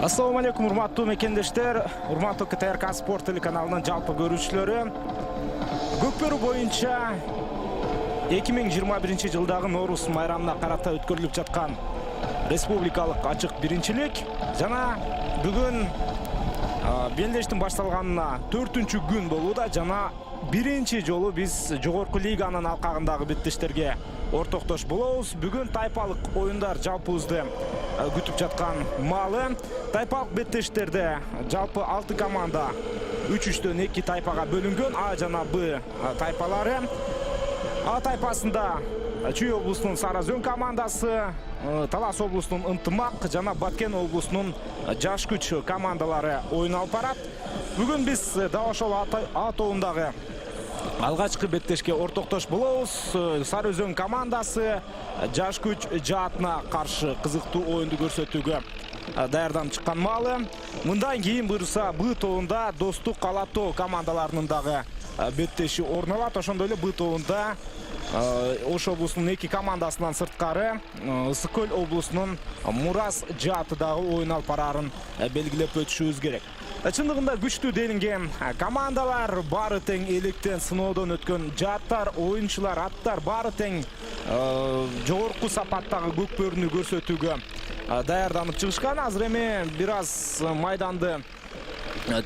Assalamu alaikum урматтуу мекендештер, урматтуу КТРК спорт телеканалынын жалпы көрүүчүлөрү. Көкбөрү боюнча 2021 жылдагы Норус майрамына карата өткөрүлүп жаткан республикалык ачык биринчилик жана бүгүн белдештин башталганына 4-күн болууда жана биринчи жолу биз жогорку лиганын алкагындагы беттештерге ортоктош болобуз. Бүгүн тайпалык оюндар жалпыбызды күтүп жаткан маалы. Тайпалык беттештерде жалпы 6 команда 3-3-төн 2 тайпага бөлүнгөн. А жана Б тайпалары. А тайпасында Чүй облусунун Сарыөзөн командасы, Талас облусунун Ынтымак жана Баткен облусунун Жаш күч командалары оюн алып барат. Бүгүн биз дал ошол А тобундагы алгачкы беттешке ортоктош болобуз. Сарыөзөн командасы Жаш күч жаатына каршы кызыктуу оюнду көрсөтүүгө даярданып чыккан маалы. Мындан кийин буюрса Б тобунда Достук, Ала тоо командаларынын дагы беттеши орун алат. Ошондой эле Б тобунда Ош облусунун 2 командасынан сырткары Ысык көл облусунун Мурас жааты дагы оюн алып барарын белгилеп өтүшүбүз керек. Чындыгында күчтүү делинген командалар, баары тең электен сыноодон өткөн жааттар, оюнчулар, аттар баары тең жогорку сапаттагы көкбөрүнү көрсөтүүгө даярданып чыгышкан. Азыр эми бир аз майданды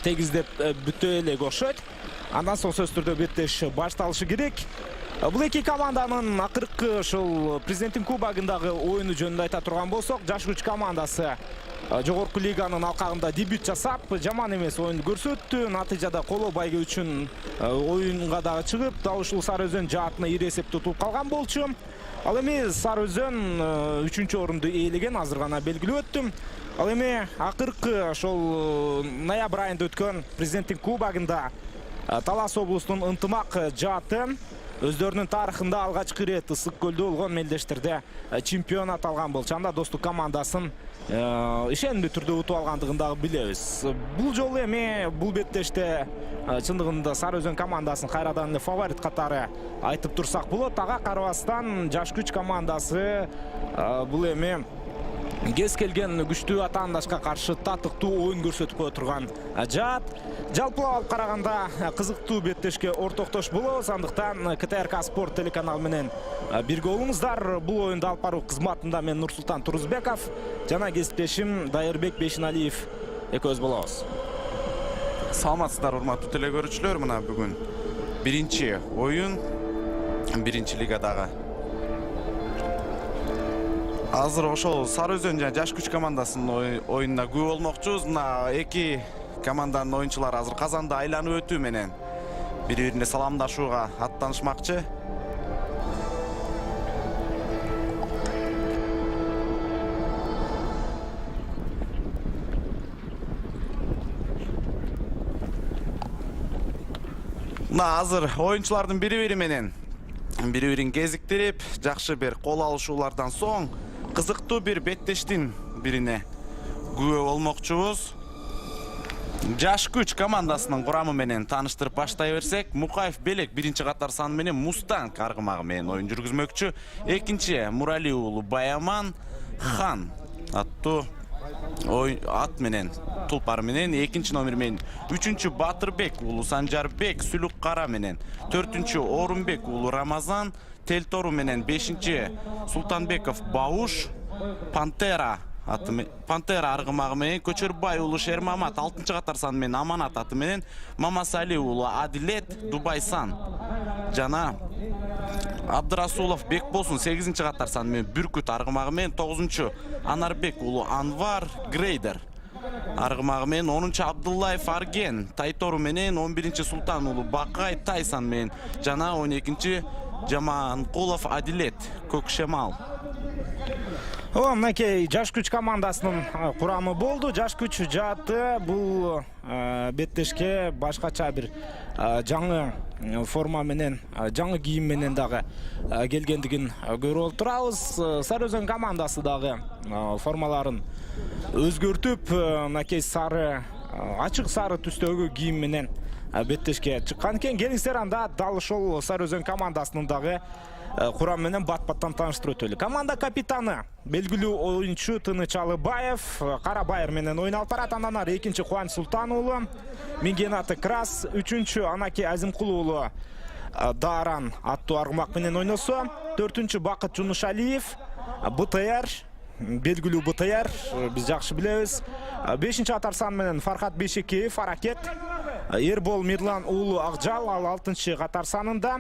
тегиздеп бүтө элек окшойт. Андан соң сөзсүз түрдө беттеш башталышы керек. Бул эки команданын акыркы ошол президенттин кубогундагы оюну жөнүндө айта турган болсок, Жаш күч командасы жогорку лиганын алкагында дебют жасап, жаман эмес оюнду көрсөттү. Натыйжада Коло байге үчүн оюнга дагы чыгып, дал ушул Сарыөзөн жаатына ири эсепте утулуп калган болчу. Ал эми Сарыөзөн 3-чү орунду ээлеген, азыр гана белгилеп өттүм. Ал эми акыркы ошол ноябрь айында өткөн президенттин кубогунда Талас облусунун Ынтымак жааты өздөрүнүн тарыхында алгачкы ирет Ысык көлдө болгон мелдештерде чемпионат алган болчу. Анда Достук командасын ишенимдүү түрдө утуп алгандыгын дагы билебиз. Бул жолу эми бул беттеште чындыгында Сарыөзөн командасын кайрадан эле фаворит катары айтып турсак болот. Ага карабастан Жаш күч командасы бул эми кез келген күчтүү атаандашка каршы татыктуу оюн көрсөтүп кое турган жаат. Жалпылап алып караганда кызыктуу беттешке ортоктош болобуз. Андыктан КТРК спорт телеканалы менен бирге болуңуздар. Бул оюнду алып баруу кызматында мен Нурсултан Турузбеков жана кесиптешим Дайырбек Бешиналиев экөөбүз болобуз. Саламатсыздар урматтуу телекөрүүчүлөр, мына бүгүн биринчи оюн биринчи лигадагы. Азыр ошол Сарыөзөн жана Жаш күч командасынын оюнуна күбө болмокчубуз. Мына эки команданын оюнчулары азыр казанда айланып өтүү менен бири-бирине саламдашууга аттанышмакчы. Мына азыр оюнчулардын бири-бири менен бири-бирин кезиктирип, жакшы бир кол алышуулардан соң кызыктуу бир беттештин бирине күбө болмокчубуз. Жаш күч командасынын курамы менен тааныштырып баштай берсек, Мукаев Белек биринчи катар саны менен Мустанг аргымагы менен оюн жүргүзмөкчү. Экинчи Мурали уулу Баяман Хан аттуу ат менен тулпар менен, экинчи номер менен үчүнчү Батырбек уулу Санжарбек Сүлүк кара менен, төртүнчү Орунбек уулу Рамазан Телтору менен, бешинчи Султанбеков Бауш Пантера аргымагы менен, Көчөрбай уулу Шермамат алтынчы катар саны менен Аманат аты менен, Мамасали уулу Адилет Дубайсан жана Абдырасулов Бекболсун 8-чи катар саны менен Бүркүт аргымагы менен, 9-чу Анарбек уулу Анвар Грейдер аргымагы менен, 10-чу Абдуллаев Арген Тайтору менен, 11-чи Султан уулу Бакай Тайсан менен жана 12-чи Жаманкулов Адилет Көкшемал. Мынакей Жаш күч командасынын курамы болду. Жаш күч жааты бул беттешке башкача бир жаңы форма менен, жаңы кийим менен дагы келгендигин көрүп турабыз. Сарыөзөн командасы дагы формаларын өзгөртүп, мынакей сары, ачык сары түстөгү кийим менен беттешке чыккан экен. Келиңиздер анда дал ошол Сарыөзөн командасынын дагы курам менен бат-баттан тааныштырып өтөлү. Команда капитаны белгилүү оюнчу Тыныч Алыбаев Карабайыр менен ойын алып барат. Андан ары экинчи Кубаныч Султан уулу, Миңгенаты Крас, үчүнчү Анаке Азимкул уулу Даран аттуу аргымак менен ойносо, төртүнчү Бакыт Жунушалиев БТР, белгилүү БТР, биз жакшы билебиз. Бешинчи атар сан менен Фархат Бешекеев Аракет, Эрбол Мирлан уулу Акжал ал 6-чы катар санында.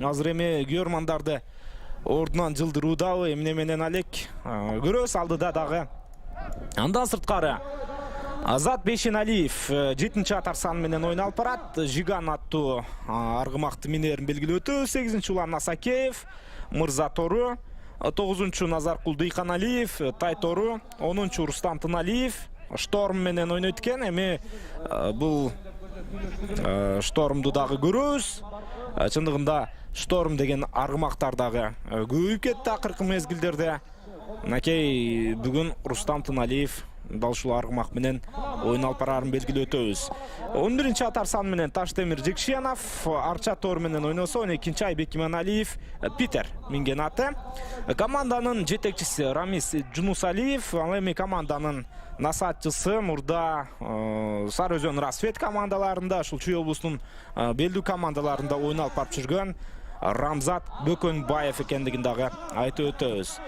Азыр эми күйөрмандарды ордунан жылдырууда эмне менен алек көрөбүз. Алдыда дагы андан сырткары Азат Бешеналиев 7-чи атар сан менен ойын алып барат. Жиган аттуу аргымакты минерин белгилеп өтөбүз. 8-чи Улан Насакеев Мырза Тору, 9-чу Назаркул Дыйканалиев Тай Тору, 10-чу Рустам Тыналиев Шторм менен ойнойт экен. Эми бул Штормду дагы көрөбүз. Чындыгында Шторм деген аргымактар дагы көбөйүп кетти акыркы мезгилдерде. Накей бүгүн Рустам Тыналиев дал ушул аргымак менен ойын алып барарын белгилеп өтөбүз. 11-чи атар сан менен Таштемир Жекшенов Арча Тор менен ойносо, 12-чи Айбек Иманалиев Питер Миңгенаты. Команданын жетекчиси Рамис Жунусалиев, ал эми команданын насаатчысы мурда Сары Өзөн Расвет командаларында, ушул Чүй облусунун белдүү командаларында ойын алып барып жүргөн Рамзат Бөкөнбаев экендигин дагы айтып өтөбүз.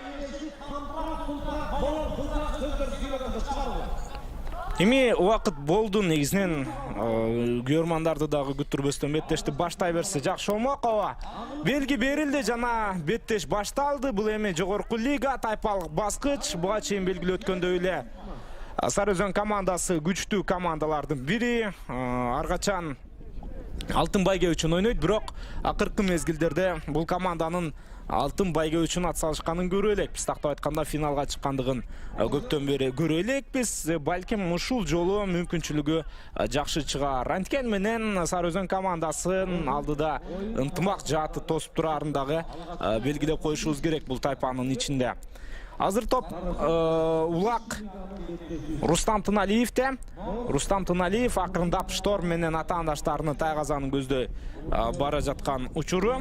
Эми убакыт болду, негизинен күйөрмандарды дагы күттүрбөстөн беттешти баштай берсе жакшы болмок. Белги берилди жана беттеш башталды. Бул эми жогорку лига тайпалык баскыч. Буга чейин белгилеп өткөндөй эле Сары Өзөн командасы күчтүү командалардын бири. Ар качан алтын байге үчүн ойнойт, бирок акыркы мезгилдерде бул команданын алтын байге үчүн ат салышканын көрө элекпиз. Тактап айтканда финалга чыккандыгын көптөн бери көрө элекпиз. Балким ушул жолу мүмкүнчүлүгү жакшы чыгаар. Анткени менен Сары Өзөн командасын алдыда ынтымак жааты тосуп турарын дагы белгилеп коюшубуз керек бул тайпанын ичинде. Азыр топ улак Рустам Тыналиевте. Рустам Тыналиев акырындап Шторм менен атаандаштарынын тайгазанын көздөй бара жаткан учуру.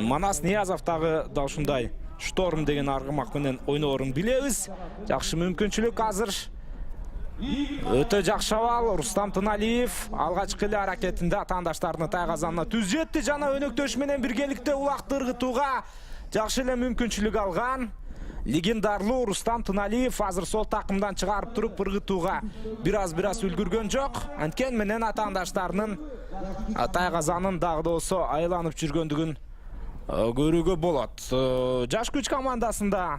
Манас Ниязов дагы дал ушундай Шторм деген аргымак менен ойноорун билебиз. Жакшы мүмкүнчүлүк азыр. Өтө жакшы абал. Рустам Тыналиев алгачкы эле аракетинде атаандаштарынын тайгазанына түз жетти жана өнөктөш менен биргеликте улакты ыргытууга жакшы эле мүмкүнчүлүк алган. Легендарлуу Рустам Тыналиев азыр сол такымдан чыгарып туруп ыргытууга бир аз үлгүргөн жок. Анткени менен атаандаштарынын тайгазанын дагы да болсо айланып жүргөндүгүн көрүүгө болот. Жаш күч командасында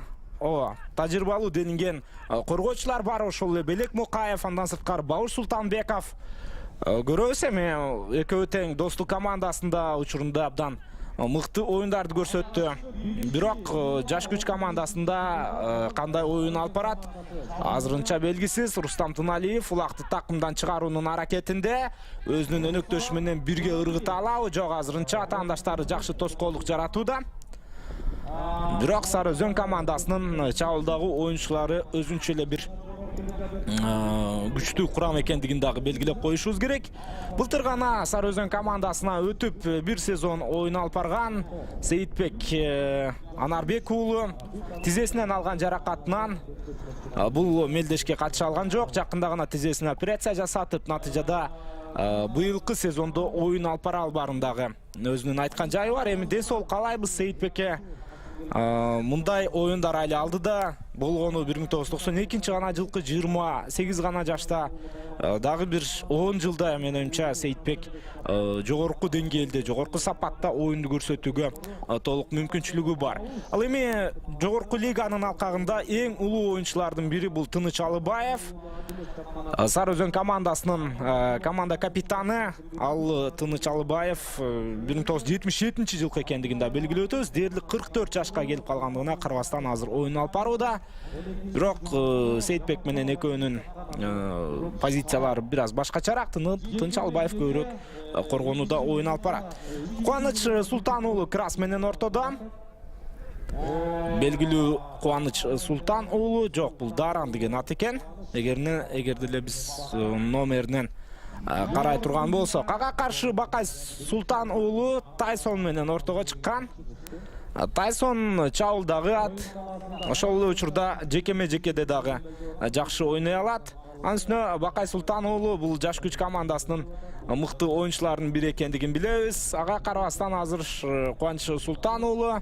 тажрыйбалуу денинген коргоочулар бар, ошол эле Белек Мукаев, андан сырткары Бауыр Султанбеков. Көрөбүз эми экөө тең достук командасында учурунда абдан мыкты оюндарды көрсөттү. Бирок жаш күч командасында кандай оюн алып барат азырынча белгисиз. Рустам Тыналиев улакты такымдан чыгаруунун аракетинде өзүнүн өнөктөшү менен бирге ыргыта алабы жок, азырынча атаандаштары жакшы тоскоолдук жаратууда. Бирок Сары Өзөн командасынын чабуулдагы оюнчулары өзүнчө эле бир күчтүү курам экендигин дагы белгилеп коюшубуз керек. Былтыр гана Сары Өзөн командасына өтүп бир сезон оюн алып барган Сейитбек Анарбек уулу тизесинен алган жаракатынан бул мелдешке катыша алган жок. Жакында гана тизесине операция жасатып, натыйжада быйылкы сезондо оюн алып бара албарындагы өзүнүн айткан жайы бар. Эми ден соолук каалайбыз Сейитбекке. Мындай оюндар айлы алдыда болгону 1992 гана жылкы 28 гана жашта, дагы бир 10 жылда мен оюмча Сейитбек жогорку деңгээлде, жогорку сапатта оюнду көрсөтүүгө толук мүмкүнчүлүгү бар. Ал эми жогорку лиганын алкагында эң улуу оюнчулардын бири бул Тыныч Алыбаев. Сары Өзөн командасынын команда капитаны ал Тыныч Алыбаев 1977 жылкы экендигин да белгилеп өтөбүз. Дээрлик 44 жашка келип калгандыгына карабастан азыр оюн алып барууда. Бирок Сейитбек менен экөөнүн позициялары бир аз башкачараак. Тыныч Алыбаев көбүрөөк коргонууда оюн алып барат. Кубаныч Султан уулу Крас менен ортодо. Белгилүү Кубаныч Султан уулу жок, бул Даран деген ат экен. Эгерде эле биз номеринен карай турган болсок, ага каршы Бакай Султан уулу Тайсон менен ортого чыккан. Тайсон Чаул дагы ат. Ошол учурда жекеме-жекеде дагы жакшы ойнай алат. Анын үстүнө Бакай Султан уулу бул жаш күч командасынын мыкты оюнчуларынын бири экендигин билебиз. Ага карабастан азыр Кубаныч Султан уулу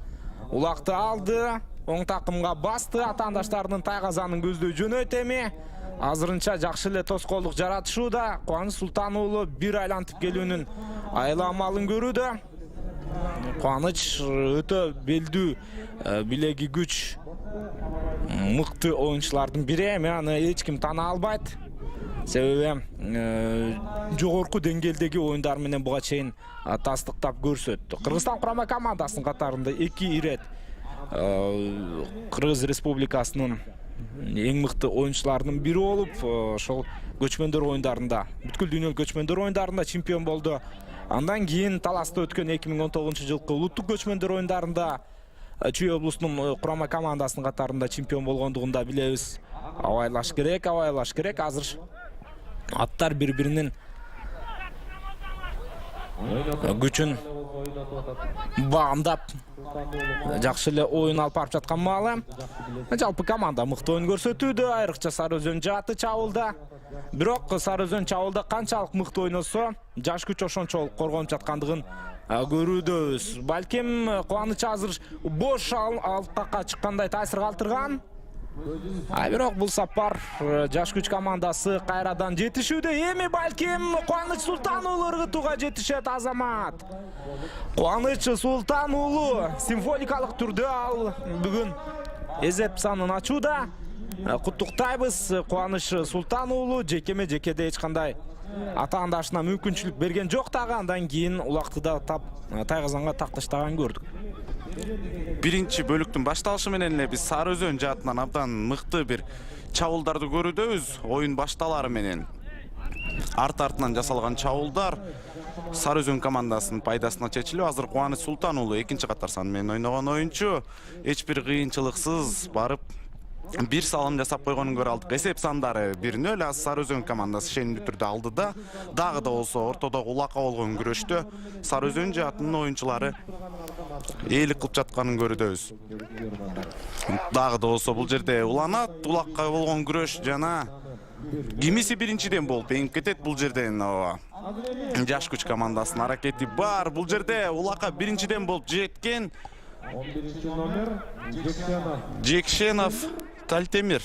улакты алды. Оң такымга басты. Атаандаштарынын тайгазанын көздөй жөнөйт эми. Азырынча жакшы эле тоскоолдук жаратышууда. Кубаныч Султан уулу бир айлантып келүүнүн айламалын көрүүдө. Кубаныч өтө белдүү, билеги күч, мыкты оюнчулардын бири. Эми аны эч ким тана албайт. Себеби жогорку деңгээлдеги оюндар менен буга чейин тастыктап көрсөттү. Кыргызстан курама командасынын катарында 2 ирет Кыргыз Республикасынын эң мыкты оюнчуларынын бири болуп, ошол көчмөндөр оюндарында, бүткүл дүйнөлүк көчмөндөр оюндарында чемпион болду. Андан кийин таласта өткөн 2019-жылкы улуттук көчмөндөр оюндарында Чүй облусунун курама командасынын катарында чемпион болгондугун да билебиз. Абайлаш керек. Азыр аттар бири-биринин күчүн багамдап жакшы эле оюн алып барып жаткан маалы. Жалпы команда мыкты оюн көрсөтүүдө, айрыкча Сары Өзөн жааты Чабылда. Бирок Сары Өзөн Чабылда канчалык мыкты ойносо, жаш күч ошончолук коргонуп жаткандыгын көрүүдөбүз. Балким Кубаныч азыр бош алкакка чыккандай таасир калтырган. Бирок бул сапар жаш күч командасы кайрадан жетишүүдө. Эми балким Кубаныч Султан уулу ыргытууга жетишет Азамат. Кубаныч Султан уулу символикалык түрдө ал бүгүн эзеп санын ачууда. Куттуктайбыз. Кубаныч Султан уулу жекеме-жекеде эч кандай атаандашына мүмкүнчүлүк берген жок дагы. Андан кийин улактыда тайгазанга такташтаган көрдүк. Биринчи бөлүктүн башталышы менен эле биз Сары Өзөн жаатынан абдан мыкты бир чабуулдарды көрүүдөбүз. Оюн башталары менен арт-артынан жасалган чабуулдар Сары Өзөн командасынын пайдасына чечилип, азыр Кубаныч Султан уулу экинчи катар сан менен ойногон оюнчу эч бир кыйынчылыксыз барып бир салым жасап койгонун көрө алдык. Эсеп сандары 1-0. Аз Сары Өзөн командасы шенилүү түрдө алды да, дагы да болсо ортодогу улакка болгон күрөштө Сары Өзөн жаатынын оюнчулары ээлик кылып жатканын көрүүдөбүз. Дагы да болсо бул жерде уланат, улакка болгон күрөш жана кимиси биринчиден болуп эңип кетет. Бул жерден жаш күч командасынын аракети бар. Бул жерде улакка биринчиден болуп жеткен 11-номер Жекшенов Талтемир.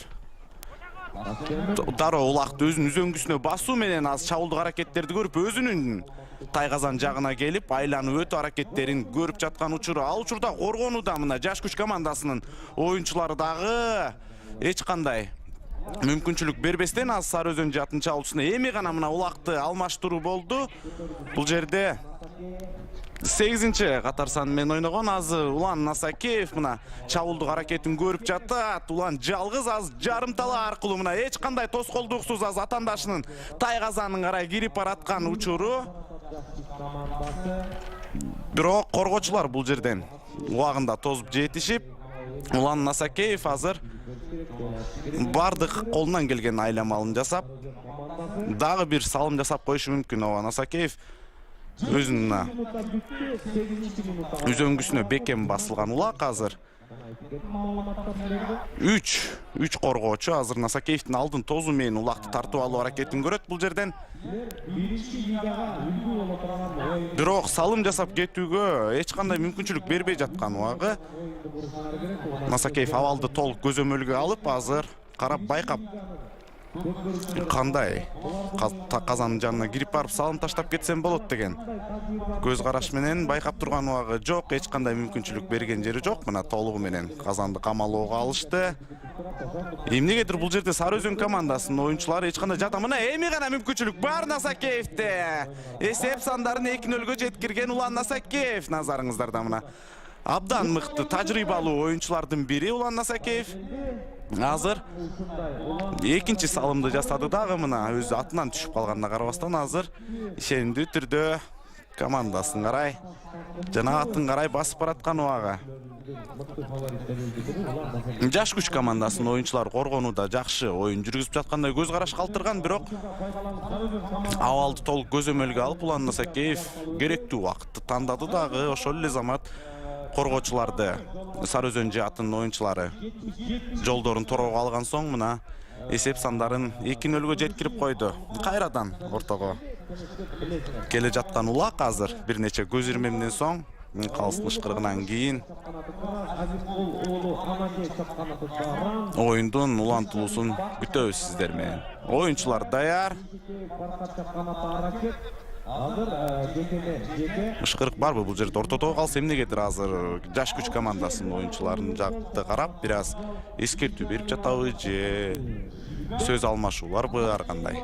Дароо улакты өзүнүн үзөңгүсүнө басуу менен аз чабуулдук аракеттерди көрүп, өзүнүн тайгазан жагына келип, айланып өтүү аракеттерин көрүп жаткан учуру. Ал учурда коргонууда мына жаш күч командасынын оюнчулары дагы эч кандай мүмкүнчүлүк бербестен аз Сары Өзөн жаатынын чабуулчусуна эми гана мына улакты алмаштыруу болду. Бул жерде 8-чи катар сан менен ойногон азыр Улан Насакеев мына чабуулдук аракетин көрүп жатат. Улан жалгыз аз жарымтала аркылуу мына эч кандай тоскоолдуксуз аз атаандашынын тайгазанын карай кирип бараткан учуру. Бирок коргоочулар бул жерден убагында тозуп жетишип, Улан Насакеев азыр бардык колунан келген айламалын жасап, дагы бир салым жасап коюшу мүмкүн. Насакеев өзүнүн үзөңгүсүнө бекем басылган улак азыр 3 коргоочу азыр Насакеевдин алдын тозуу менен улакты тартып алуу аракетин көрөт бул жерден. Бирок салым жасап кетүүгө эч кандай мүмкүнчүлүк бербей жаткан убагы Насакеев абалды толук көзөмөлгө алып, азыр карап байкап кандай казанын жанына кирип барып салым таштап кетсем болот деген көз караш менен байкап турган убагы жок. Эч кандай мүмкүнчүлүк берген жери жок. Мына толугу менен казанды камалоого алышты. Эмнегедир бул жерде Сары Өзөн командасынын оюнчулары эч кандай жата. Мына эми гана мүмкүнчүлүк бар Насакеевде. Эсеп сандарын 2-0 жеткирген Улан Насакеев. Назарыңыздарда мына абдан мыкты тажрыйбалуу оюнчулардын бири Улан Насакеев. Азыр экинчи салымды жасады дагы, мына өзү атынан түшүп калганына карабастан азыр ишенимдүү түрдө командасын карай жана атын карай басып бараткан убагы. Жаш күч командасынын оюнчулары коргонууда жакшы оюн жүргүзүп жаткандай көз караш калтырган, бирок абалды толук көзөмөлгө алып Улан Насакеев керектүү убакытты тандады дагы. Ошол эле замат коргоочуларды Сары Өзөн жаатынын оюнчулары жолдорун торого алган соң мына эсеп сандарын 2-0 жеткирип койду. Кайрадан ортого келе жаткан Улак азыр бир нече көз ирмемден соң калыстын ышкырыгынан кийин оюндун улантылуусун күтөбүз сиздер менен. Оюнчулар даяр. Ышкырык барбы бул жерде? Ортодо калса эмнегедир азыр жаш күч командасынын оюнчуларынын жакты карап бир аз эскертүү берип жатабы же сөз алмашууларбы ар кандай.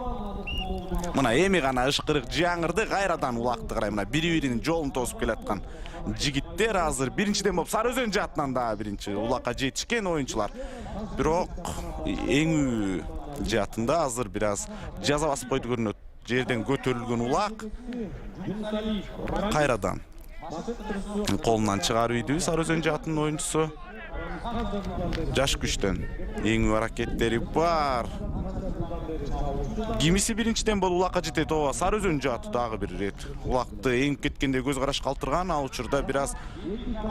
Мына эми гана ышкырык жаңырды, кайрадан Улакты карай мына бири-биринин жолун тосуп келаткан жигиттер азыр биринчиден болуп Сары Өзөн жаатынан да биринчи Улакка жетишкен оюнчулар. Бирок эң жаатында азыр бир аз жаза басып койду көрүнөт. Жерден көтөрүлгөн Улак кайрадан колунан чыгарып ийди Сары Өзөн жаатынын оюнчусу. Жаш күчтөн эң аракеттери бар. Кимиси биринчиден болуп Улакка жетет, ооба Сары Өзөн жааты дагы бир ирет. Улакты эңип кеткенде көз караш калтырган, ал учурда бир аз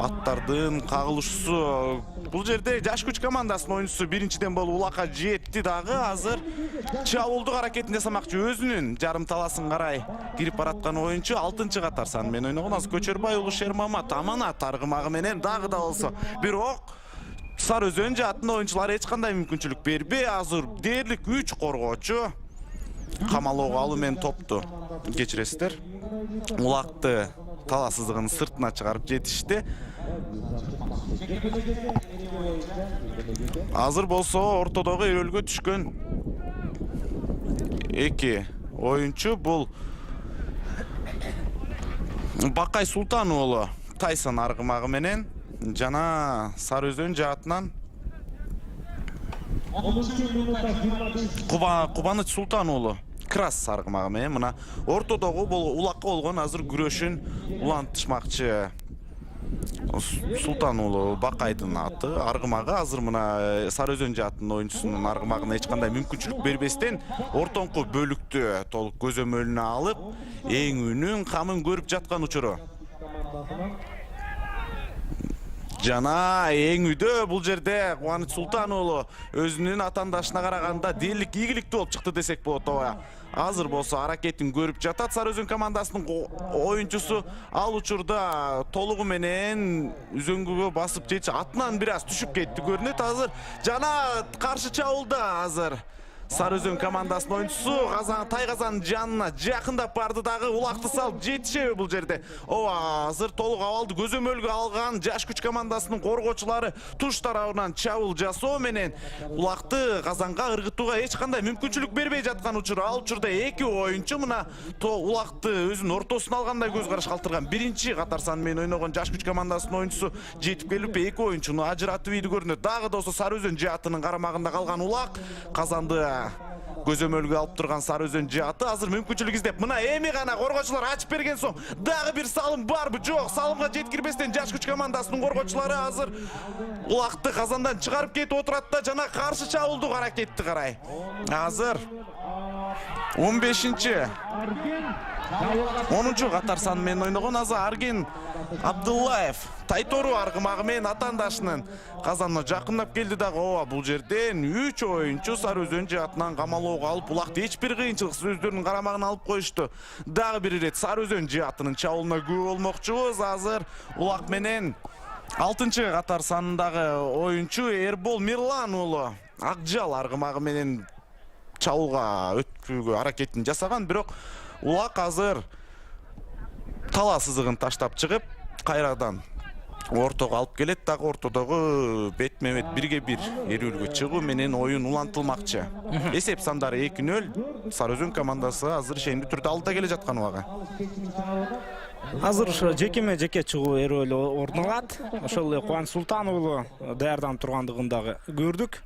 аттардын кагылышуусу. Бул жерде жаш күч командасынын оюнчусу биринчиден болуп Улакка жетти дагы, азыр чабуулдук аракетин жасамакчы, өзүнүн жарым таласын карай кирип бараткан оюнчу 6-чы катар сан менен ойногон. Азыр Көчөрбай уулу Шермамат аманат аргымагы менен дагы да болсо. Бирок Сары Өзөн жаатынын оюнчулары эч кандай мүмкүнчүлүк бербей, азыр дээрлик 3 коргоочу камалоого алуу менен топту кечиресиздер. Улакты таласыздыгынын сыртына чыгарып жетишти. Азыр болсо ортодогу өрөлгө түшкөн эки оюнчу бул Бакай Султан уулу Тайсон аргымагы менен жана Сары Өзөн жаатынан Кубаныч Султан уулу Крас аргымагы менен мына ортодогу Улакка болгон азыр күрөшүн улантышмакчы. Султан уулу Бакайдын аты аргымагы азыр мына Сары Өзөн жаатынын оюнчусунун аргымагына эч кандай мүмкүнчүлүк бербестен ортоңку бөлүктү толук көзөмөлүнө алып эңүүнүн камын көрүп жаткан учуру. Жана эңүүдө бул жерде Кубаныч Султан уулу өзүнүн атаандашына караганда дээрлик ийгиликтүү болуп чыкты десек болот, ооба. Азыр болсо аракетин көрүп жатат Сары Өзөн командасынын оюнчусу. Ал учурда толугу менен үзөңгүгө басып жетиши атынан бир аз түшүп кетти көрүнөт азыр. Жана каршы чабуулда азыр Сары Өзөн командасынын оюнчусу Тайгазанын жанына жакындап барды дагы Улакты салып жетишеби бул жерде? Ооба, азыр толук абалды көзөмөлгө алган жаш күч командасынын коргоочулары туш тарабынан чабуул жасоо менен Улакты Казанга ыргытууга эч кандай мүмкүнчүлүк бербей жаткан учур. Ал учурда эки оюнчу мына Улакты өзүнүн ортосуна алгандай көз караш калтырган. Биринчи катар сан менен ойногон жаш күч командасынын оюнчусу жетип келип эки оюнчуну ажыратып ийди көрүнөт. Дагы да болсо Сары Өзөн жаатынын карамагында калган Улак Казанды көзөмөлгө алып турган Сары Өзөн жааты азыр мүмкүнчүлүк издеп. Мына эми гана коргоочулар ачып берген соң дагы бир салым барбы? Жок, салымга жеткирбестен жаш күч командасынын коргоочулары азыр Улакты Казандан чыгарып кетип отурат да жана каршы чабуулдук аракетти карай. Азыр 15-10 катар сан менен ойногон азыр Арген Абдуллаев Тайтору аргымагы менен атаандашынын Казанына жакындап келди дагы. Ооба, бул жерден 3 оюнчу Сары Өзөн жаатынан камалоого алып Улакты эч бир кыйынчылыксыз өздөрүнүн карамагына алып коюшту. Дагы бир ирет Сары Өзөн жаатынын чабуулуна күбө болмокчубуз. Азыр Улак менен 6-чы катар санындагы оюнчу Эрбол Мирлан уулу Акжал аргымагы менен чабуулга өткөрүүгө аракетин жасаган, бирок Улак азыр таласыздыгын таштап чыгып кайрадан ортого алып келет. Дагы ортодогу бетме-бет 1-1 эрүүлгө чыгуу менен оюн улантылмакчы. Эсеп сандары 2-0. Сары Өзөн командасы азыр ишендүү түрдө алдыда келе жаткан убагы. Азыр жекеме-жеке чыгуу эрөөлү орун алат. Ошол эле Кубаныч Султан уулу даярданып тургандыгын дагы көрдүк.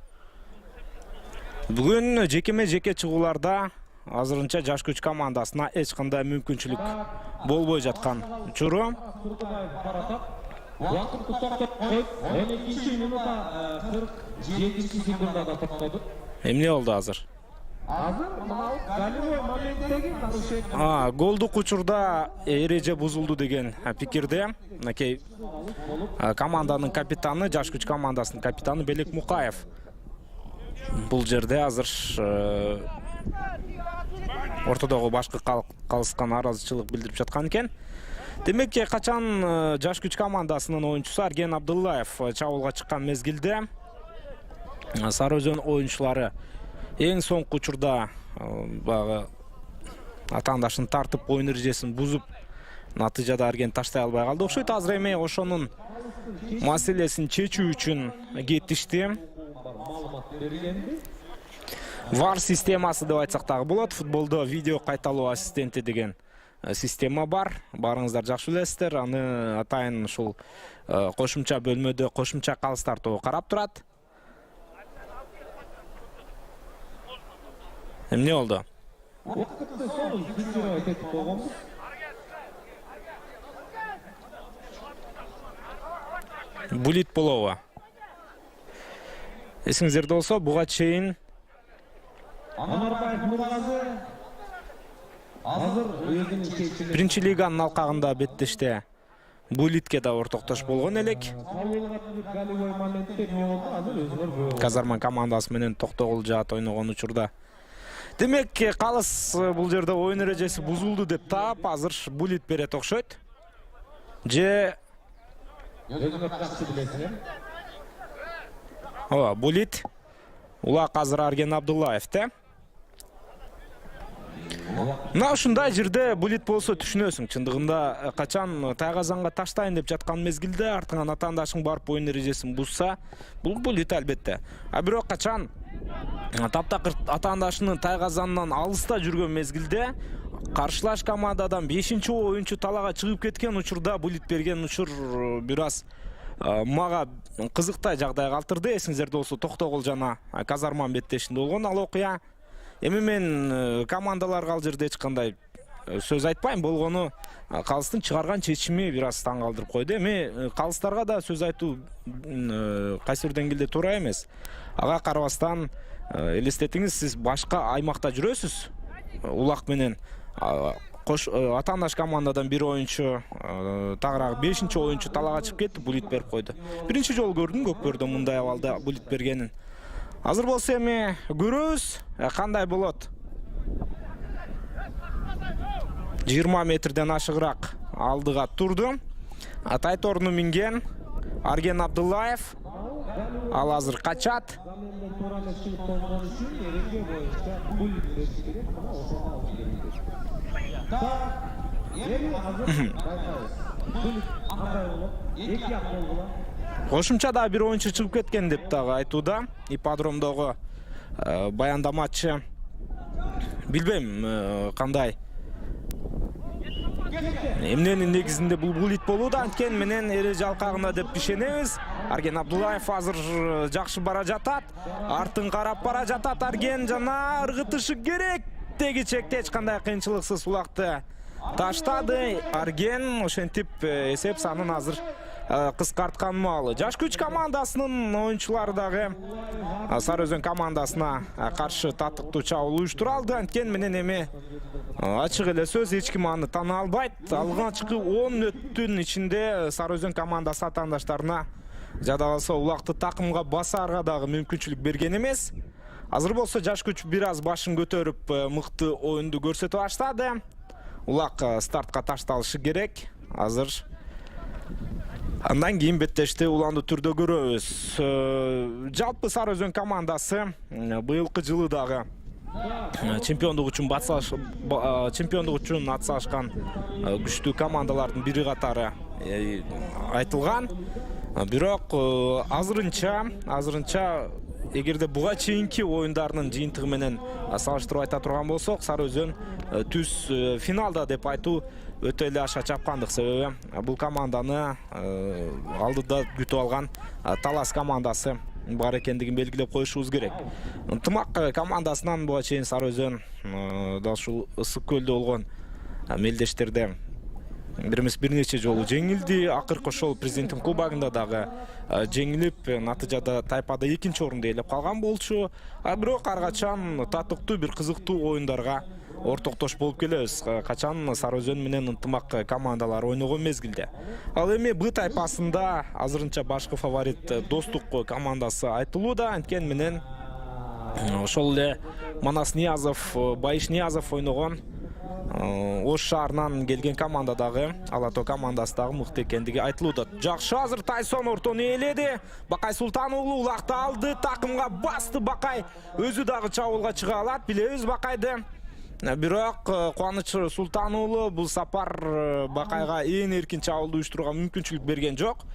Бүгүн жекеме-жеке чыгууларда азырынча жаш күч командасына эч кандай мүмкүнчүлүк болбой жаткан учуру. Уақытты тоқтап қойып, 2-ші минута 47 секундада тоқтады. Эмне болду азыр? Азыр мынау голевой моменттеги нарушение. Голдук учурда эреже бузулду деген пикирде мынакей команданын капитаны, жаш күч командасынын капитаны Белек Мукаев. Бул жерде азыр ортодогу башкы калыска нааразычылык билдирип жаткан экен. Демек, качан жаш күч командасынын оюнчусу Арген Абдуллаев чабуулга чыккан мезгилде Сары Өзөн оюнчулары эң соңку учурда багы атаандашын тартып оюн эрежесин бузуп, натыйжада Арген таштай албай калды окшойт. Азыр эми ошонун маселесин чечүү үчүн кетишти. VAR системасы деп айтсак дагы болот. Футболдо видео кайталоо ассистенти деген система бар. Барыңыздар жакшы билесиздер. Аны атайын ушул кошумча бөлмөдө кошумча калыс тартуу карап турат. Эмне болду? Булит болобу? Эсиңиздерде болсо, буга чейин Анарбаев Нургазы азыр өзүнүн чечимин биринчи лиганын алкагында беттеште Булитке да ортоктош болгон элек. голевой моментте эмне болду? Азыр өзүнөр Казарман командасы менен Токтогул жаат ойногон учурда. Демек, калыс бул жерде оюн эрежеси бузулду деп таап, азыр Булит берет окшойт. Же өзүнөр жакшы билесиңер. Булит. Улак азыр Арген Абдуллаевте. Мына ушундай жерде Булит болсо түшүнөсүң. Чындыгында качан тайгазанга таштайын деп жаткан мезгилде артыңан атаандашың барып оюн эрежесин бузса, бул Булит албетте. Бирок качан таптакыр атаандашынын тайгазанынан алыста жүргөн мезгилде каршылаш командадан 5-чи оюнчу талага чыгып кеткен учурда Булит берген учур бир аз мага кызыктай жагдай калтырды. Эсиңиздерде болсо Токтогул жана Казарман беттешинде болгон ал окуя. Эми мен командаларга ал жерде эч кандай сөз айтпайм. Болгону калыстын чыгарган чечими бир аз таң калтырып койду. Эми калыстарга да сөз айтуу кайсы бир деңгээлде туура эмес. Ага карабастан элестетиңиз, сиз башка аймакта жүрөсүз. Улак менен атаандаш командадан бир оюнчу тагыраак 5-чи оюнчу талага чыгып кетти, Булит берип койду. Биринчи жолу көрдүм Көкбөрдө мындай абалда Булит бергенин. Азыр болсо эми көрөбүз кандай болот. 20 метрден ашыгыраак алдыга турду. Тайторуну минген Арген Абдуллаев. Ал азыр качат. Кошумча да бир оюнчу чыгып кеткен деп дагы айтууда. Ипподромдогу баяндамачы. Билбейм кандай эмненин негизинде бул Булит болууда. Анткени менен эреже алкагында деп ишенебиз. Арген Абдуллаев азыр жакшы бара жатат. Артын карап бара жатат Арген, жана ыргытышы керек. Теги чекте эч кандай кыйынчылыксыз улакты таштады. Арген ошентип эсеп санын азыр кыскарткан маалы. Жаш күч командасынын оюнчулары дагы Сары Өзөн командасына каршы татыктуу чабуул уюштуралды. Анткени менен эми ачык эле сөз, эч ким аны тана албайт. Алгачкы 10 мүнөттүн ичинде Сары Өзөн командасы атаандаштарына жада калса улакты такымга басарга дагы мүмкүнчүлүк берген эмес. Азыр болсо жаш күч бир аз башын көтөрүп мыкты оюнду көрсөтө баштады. Улак стартка ташталышы керек. Азыр андан кийин беттешти уланды түрдө көрөбүз. Жалпы Сары Өзөн командасы быйылкы жылы дагы чемпиондук үчүн атсалышкан күчтүү командалардын бири катары айтылган. Бирок азырынча эгерде буга чейинки оюндарынын жыйынтыгы менен салыштырып айта турган болсок, Сары Өзөн түз финалда деп айтуу өтө эле аша чапкандык. Себеби бул команданы алдыда күтүп алган Талас командасы бар экендигин белгилеп коюшубуз керек. Ынтымак командасынан буга чейин Сары Өзөн да ушул ысык көлдө болгон мелдештерде бир эмес бир нече жолу жеңилди. Акыркы ошол президенттин кубогунда дагы жеңилип, натыйжада тайпада 2-нчи орунду ээлеп калган болчу. Бирок ар качан татыктуу бир кызыктуу оюндарга ортоктош болуп келебиз. Качан Сары Өзөн менен ынтымак командалар ойногон мезгилде. Ал эми Б тайпасында азырынча башкы фаворит Достук командасы айтылууда. Анткени менен ошол эле Манас Ниязов, Байыш Ниязов ойногон Ош шаарынан келген команда дагы, Ала Тоо командасы дагы мыкты экендиги айтылууда. Жакшы, азыр Тайсон ортону ээледи. Бакай Султан уулу улакты алды, такымга басты. Бакай өзү дагы чабуулга чыга алат. Билебиз Бакайды. Бирок Кубаныч Султан уулу бул сапар Бакайга ээн эркин чабуулду уюштурууга мүмкүнчүлүк берген жок.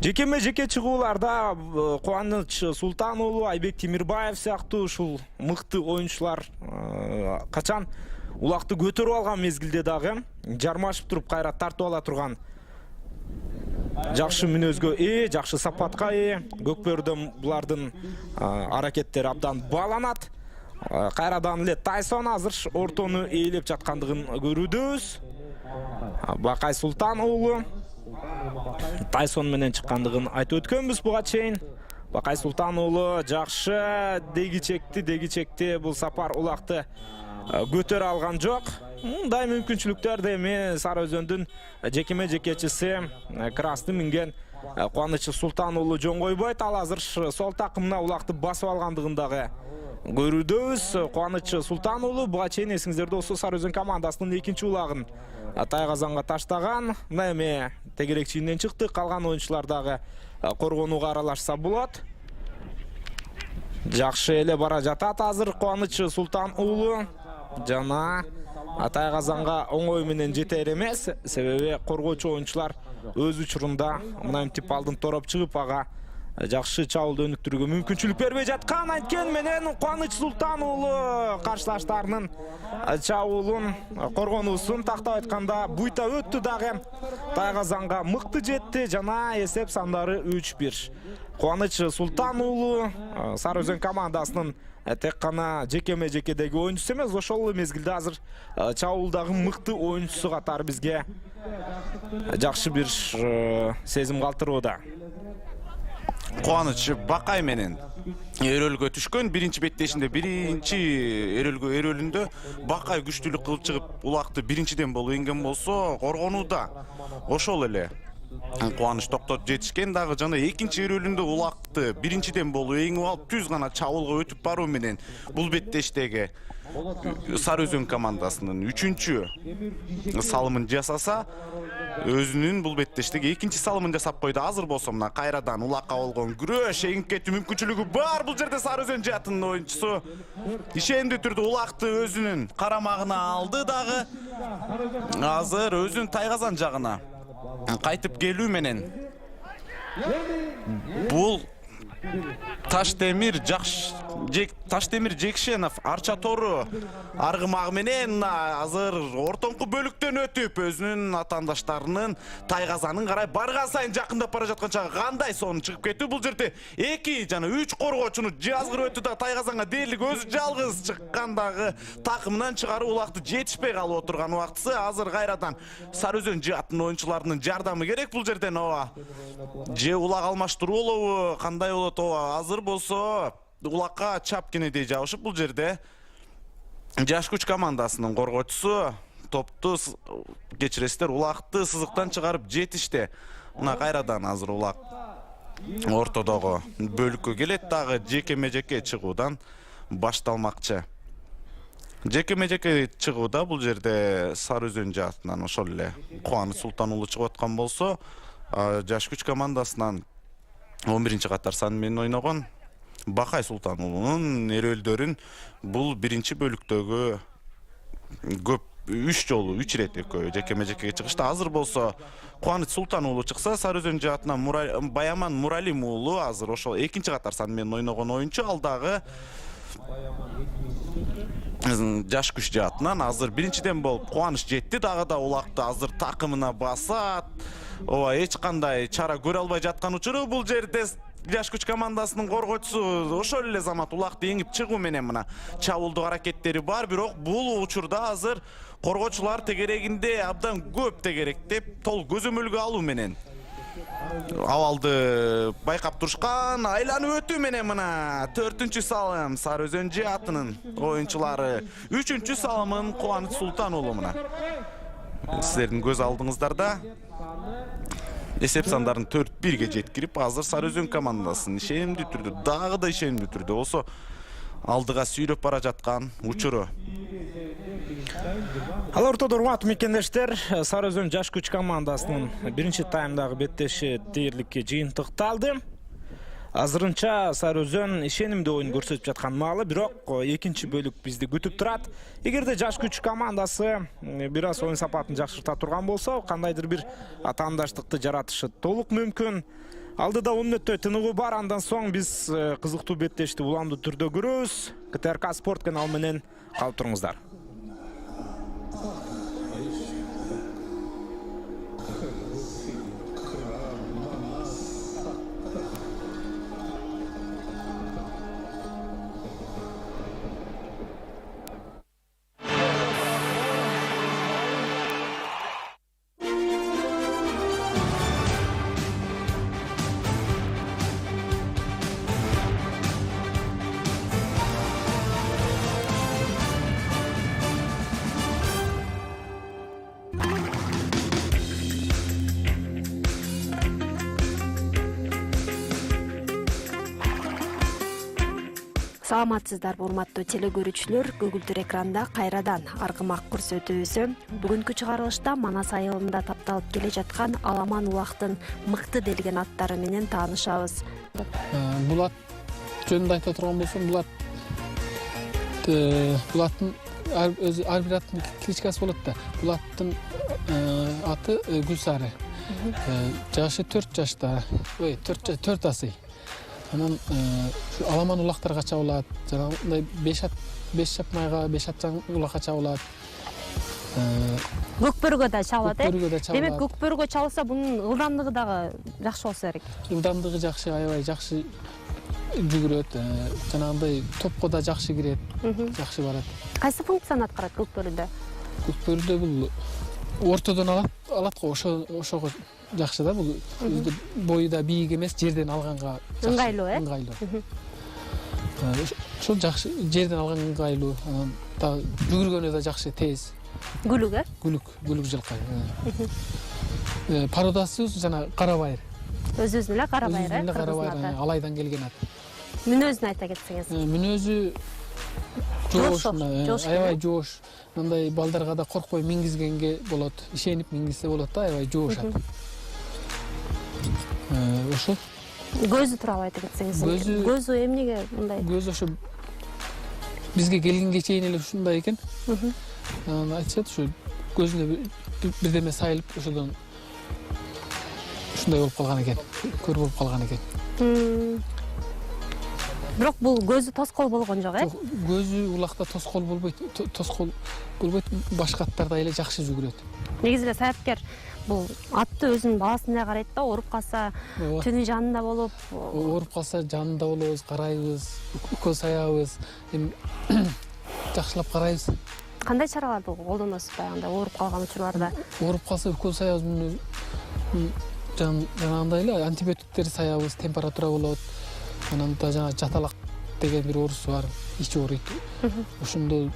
Жеке чыгууларда Кубаныч Султан уулу, Айбек Темирбаев сыяктуу ушул мыкты оюнчулар качан улакты көтөрүп алган мезгилде дагы жармашып туруп кайра тартып ала турган жакшы мүнөзгө жакшы сапатка Көкбөрдө булардын аракеттери абдан бааланат. Кайрадан эле Тайсон азыр ортону ээлеп жаткандыгын көрүүбүз. Бакай Султан уулу Тайсон менен чыккандыгын айтып өткөнбүз буга чейин. Бакай Султан уулу жакшы деги чекти бул сапар улакты көтөрө алган жок. Мындай мүмкүнчүлүктөр эми Сары Өзөндүн жекечиси Красты минген Кубаныч Султан уулу жөн койбойт. Ал азыр сол такымына улакты басып алгандыгын дагы көрүүбүз. Кубаныч Султан уулу буга чейин эсиңиздерде болсо Сары Өзөн командасынын 2-нчи улагын Тайгазанга таштаган. Мына эми тегерек чийинден чыкты. Калган оюнчулар дагы коргонууга аралашса болот. Жакшы эле бара жатат азыр Кубаныч Султан уулу. Жана Тайгазанга оңой менен жетер эмес, себеби коргоочу оюнчулар өз учурунда мынтип алдын тороп чыгып ага жакшы чабуулду өнүктүрүүгө мүмкүнчүлүк бербей жаткан. Анткени менен Кубаныч Султан уулу каршылаштарынын чабуулун коргонуусун тактап айтканда буйта өттү дагы. Тайгазанга мыкты жетти жана эсеп сандары 3-1. Кубаныч Султан уулу Сары Өзөн командасынын тек кана жекедеги оюнчусу эмес, ошол мезгилде азыр чабуулдагы мыкты оюнчусу катары бизге жакшы бир сезим калтырууда. Кубаныч Бакай менен өрөлгө түшкөн. Биринчи беттешинде биринчи өрөлүндө Бакай күчтүүлүк кылып чыгып улакты биринчиден болуп энген болсо, коргонууда ошол эле Кубаныч токтотуп жетишкен дагы. Жана экинчи өрөлүндө улакты биринчиден болуп эңип алып түз гана чабуулга өтүп баруу менен бул беттештеги Сары Өзөн командасынын 3-чү салымын жасаса, өзүнүн бул беттештеги 2-нчи салымын жасап койду. Азыр болсо мына кайрадан улакка болгон күрөш эңип кетүү мүмкүнчүлүгү бар. Бул жерде Сары Өзөн жаатынын оюнчусу ишендүү түрдө улакты өзүнүн карамагына алды дагы. Азыр өзүнүн Тайгазан жагына кайтып келүү менен бул Таштемир Жекшенов арча тору аргымагы менен азыр ортоңку бөлүктөн өтүп өзүнүн атаандаштарынын Тайгазанын карай барган сайын жакындап бара жаткан чагы кандай сонун чыгып кетүү. Бул жерде 2 жана 3 коргоочуну жазгырып өтүп да Тайгазанга дээрлик өзү жалгыз чыккандагы такымынан чыгарып улакты жетишпей калып отурган убактысы. Азыр кайрадан Сары Өзөн жаатынын оюнчуларынын жардамы керек бул жерден. Же улак алмаштыруу болобу, кандай болот? Азыр болсо улакка чап кенедей жабышып бул жерде жаш күч командасынын коргоочусу топту кечиресиздер улакты сызыктан чыгарып жетишти. Мына кайрадан азыр улак ортодогу бөлүккө келет дагы жеке чыгуудан башталмакчы. Жеке чыгууда бул жерде Сары Өзөн жаатынан ошол эле Кубаныч Султан уулу чыгып аткан болсо, жаш күч командасынан 11-нчи катар сан менен ойногон Бакай Султан уулунун эрөлдөрүн бул биринчи бөлүктөгү көп 3 жолу 3 ирет экөө жеке чыгышты. Азыр болсо Кубаныч Султан уулу чыкса, Сары Өзөн жаатынан Баяман Муралим уулу азыр ошол 2-нчи катар сан менен ойногон оюнчу. Ал дагы жаш күч жаатынан азыр биринчиден болуп Кубаныч жетти дагы да улакты азыр такымына басат. Эч кандай чара көрө албай жаткан учуру бул жерде жаш күч командасынын коргоочусу ошол эле Замат улакты эңип чыгуу менен мына чабуулдук аракеттери бар, бирок бул учурда азыр коргоочулар тегерегинде абдан көп тегеректеп, тол көзөмөлгө алуу менен абалды байкап турушкан. Айланып өтүү менен мына 4-чү салым Сары Өзөн жаатынын оюнчулары 3-чү салымын Кубаныч Султан уулу мына силердин көз алдыңыздарда эсеп сандарын 4-1-ге жеткирип, азыр Сары Өзөн командасын ишенимдүү түрдө, дагы да ишенимдүү түрдө болсо алдыга сүйрөп бара жаткан учуру. Ал ортодо урматтуу мекендештер, Сары Өзөн жаш күч командасынын биринчи таймдагы беттеши дээрликке жыйынтыкталды. Азырынча Сары Өзөн ишенимдүү оюн көрсөтүп жаткан маалы, бирок экинчи бөлүк бизди күтүп турат. Эгерде жаш күч командасы бир аз оюн сапатын жакшырта турган болсо, кандайдыр бир атаандаштыкты жаратышы толук мүмкүн. Алдыда 10 мүнөттөй тыныгуу бар, андан соң биз кызыктуу беттешти уламдуу түрдө көрөбүз. КТРК Спорт каналы менен калып туруңуздар. Саламатсыздарбы урматтуу теле көрүүчүлөр, көгүлдүр экранда кайрадан аргымак көрсөтүүбүзү. Бүгүнкү чыгарылышта Манас айылында тапталып келе жаткан Аламан Улактын мыкты делген аттары менен таанышабыз. Бул ат жөнүндө айта турган болсом, бул аттын ар бир аттын кличкасы болот да. Бул аттын аты Гүлсары. Жашы 4 жашта, 4 асый. Анан Аламан улактарга чабылат, жанагындай 5 чапмайга, 5 атчан улакка чабылат. Көкбөргө да чабылат, Демек көкбөргө чабылса, бунун ылдамдыгы дагы жакшы болсо керек. Ылдамдыгы жакшы, аябай жакшы жүгүрөт, жанагындай топко да жакшы кирет, жакшы барат. Кайсы функцияны аткарат көкбөрдө? Көкбөрдө бул ортодон алат го, ошого жакшы да, бул бою да бийик эмес, жерден алганга ыңгайлуу, ыңгайлуу. Ошол жакшы, жерден алган ыңгайлуу, анан да жүгүргөнү да жакшы, тез. Гүлүк, Гүлүк жылкы. Пародасы жана кара байыр. Өзүнүн эле кара байыр, кара байыр, Алайдан келген ат. Мүнөзүн айта кетсеңиз. Мүнөзү жоош, аябай жоош. Мындай балдарга да коркпой мингизгенге болот, ишенип мингизсе болот да, аябай жоош ат. Ошол. Көзү тууралуу айта кетсеңиз. Көзү эмнеге мындай? Көзү ошо бизге келгенге чейин эле ушундай экен. Анан айтышат, ушу көзүнө бирдеме сайылып, ошодон ушундай болуп калган экен, көр болуп калган экен. Бирок бул көзү тоскоол болгон жок, Жок, көзү улакта тоскоол болбойт, башка аттарда эле жакшы жүгүрөт. Негизи эле саяпкер бул атты өзүнүн баласындай карайт да, ооруп калса түнү жанында болуп, ооруп калса жанында болобуз, карайбыз, укол саябыз, жакшылап карайбыз. Кандай чараларды колдоносуз баягында ооруп калган учурларда? Ооруп калса укол саябыз, жанагындай эле антибиотиктерди саябыз, температура болот. Анан да жана жаталак деген бир оорусу бар, ичи ооруйт. Ошондо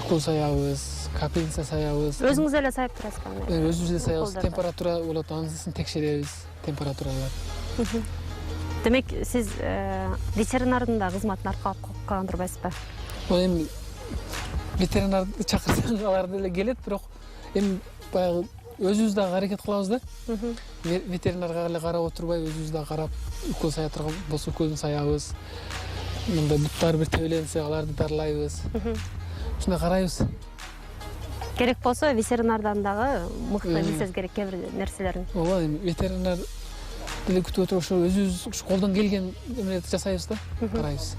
укол саябыз, капельница саябыз. Өзүңүз эле сайып турасызбы? Өзүбүз эле саябыз, температура болот, анысын текшеребиз, температуралар. Демек, сиз ветеринардын да кызматын аркалап калган турбайсызбы? Эми ветеринарды чакырсаң алар деле келет, бирок эми баягы өзүбүз дагы аракет кылабыз да. Ветеринарга эле карап отурбай, өзүбүз дагы карап, укол сая турган болсо уколун саябыз. Мындай буттар бир тебеленсе, аларды дарылайбыз. Ушундай карайбыз. Керек болсо ветеринардан дагы мыкты билсеңиз керек кээ бир нерселерин. Ооба, эми ветеринар деле күтүп отуруп, ошо өзүбүз колдон келген эмелерди жасайбыз да, карайбыз.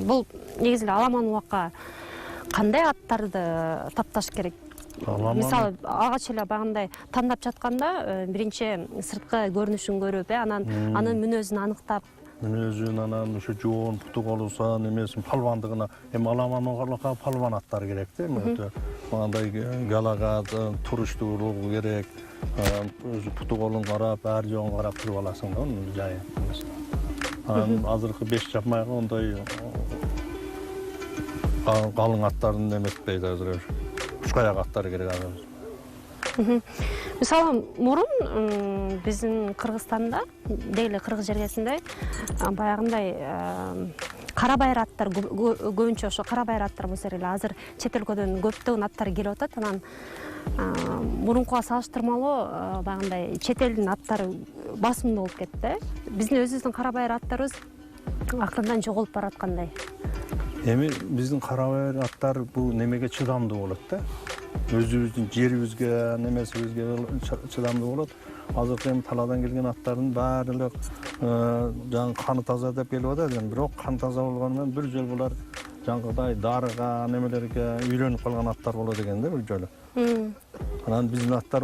Бул негизи эле Аламан Улакка кандай аттарды тапташ керек? Мисалы агач эле багындай тандап жатканда биринчи сырткы көрүнүшүн көрүп, анан анын мүнөзүн аныктап, мүнөзүн анан ошо жоон путу болса немесин палвандыгына аламанга палван аттар керек да, өтө мындай галага туруштуулугу керек, өзү путу колун карап, ар жогун карап туруп аласың да, анын жайы. Анан азыркы 5 жапмайга ондай калың аттарын эметпейт азыр. Ушкаяк аттар керек азыр. Мисалы, мурун биздин Кыргызстанда, дейле Кыргыз жергесинде баягындай кара байыр аттар көбүнчө ошо кара байыр аттар болсо эле азыр чет өлкөдөн көптөгөн аттар келип атат. Анан мурункуга салыштырмалуу баягындай чет элдин аттары басымдуу болуп кетти. Биздин өзүбүздүн кара байыр аттарыбыз акырындан жоголуп бараткандай. Эми биздин кара байыр аттар бул немеге чыдамдуу болот да. Өзүбүздүн жерибизге, немесибизге чыдамдуу болот. Азыркы эми талаадан келген аттардын баардыгы жаңы каны таза деп келип атат. Бирок кан таза болгону менен бир жол булар жаңгыдай дарыга, немелерге үйлөнүп калган аттар болот экен да бир жолу. Анан биздин аттар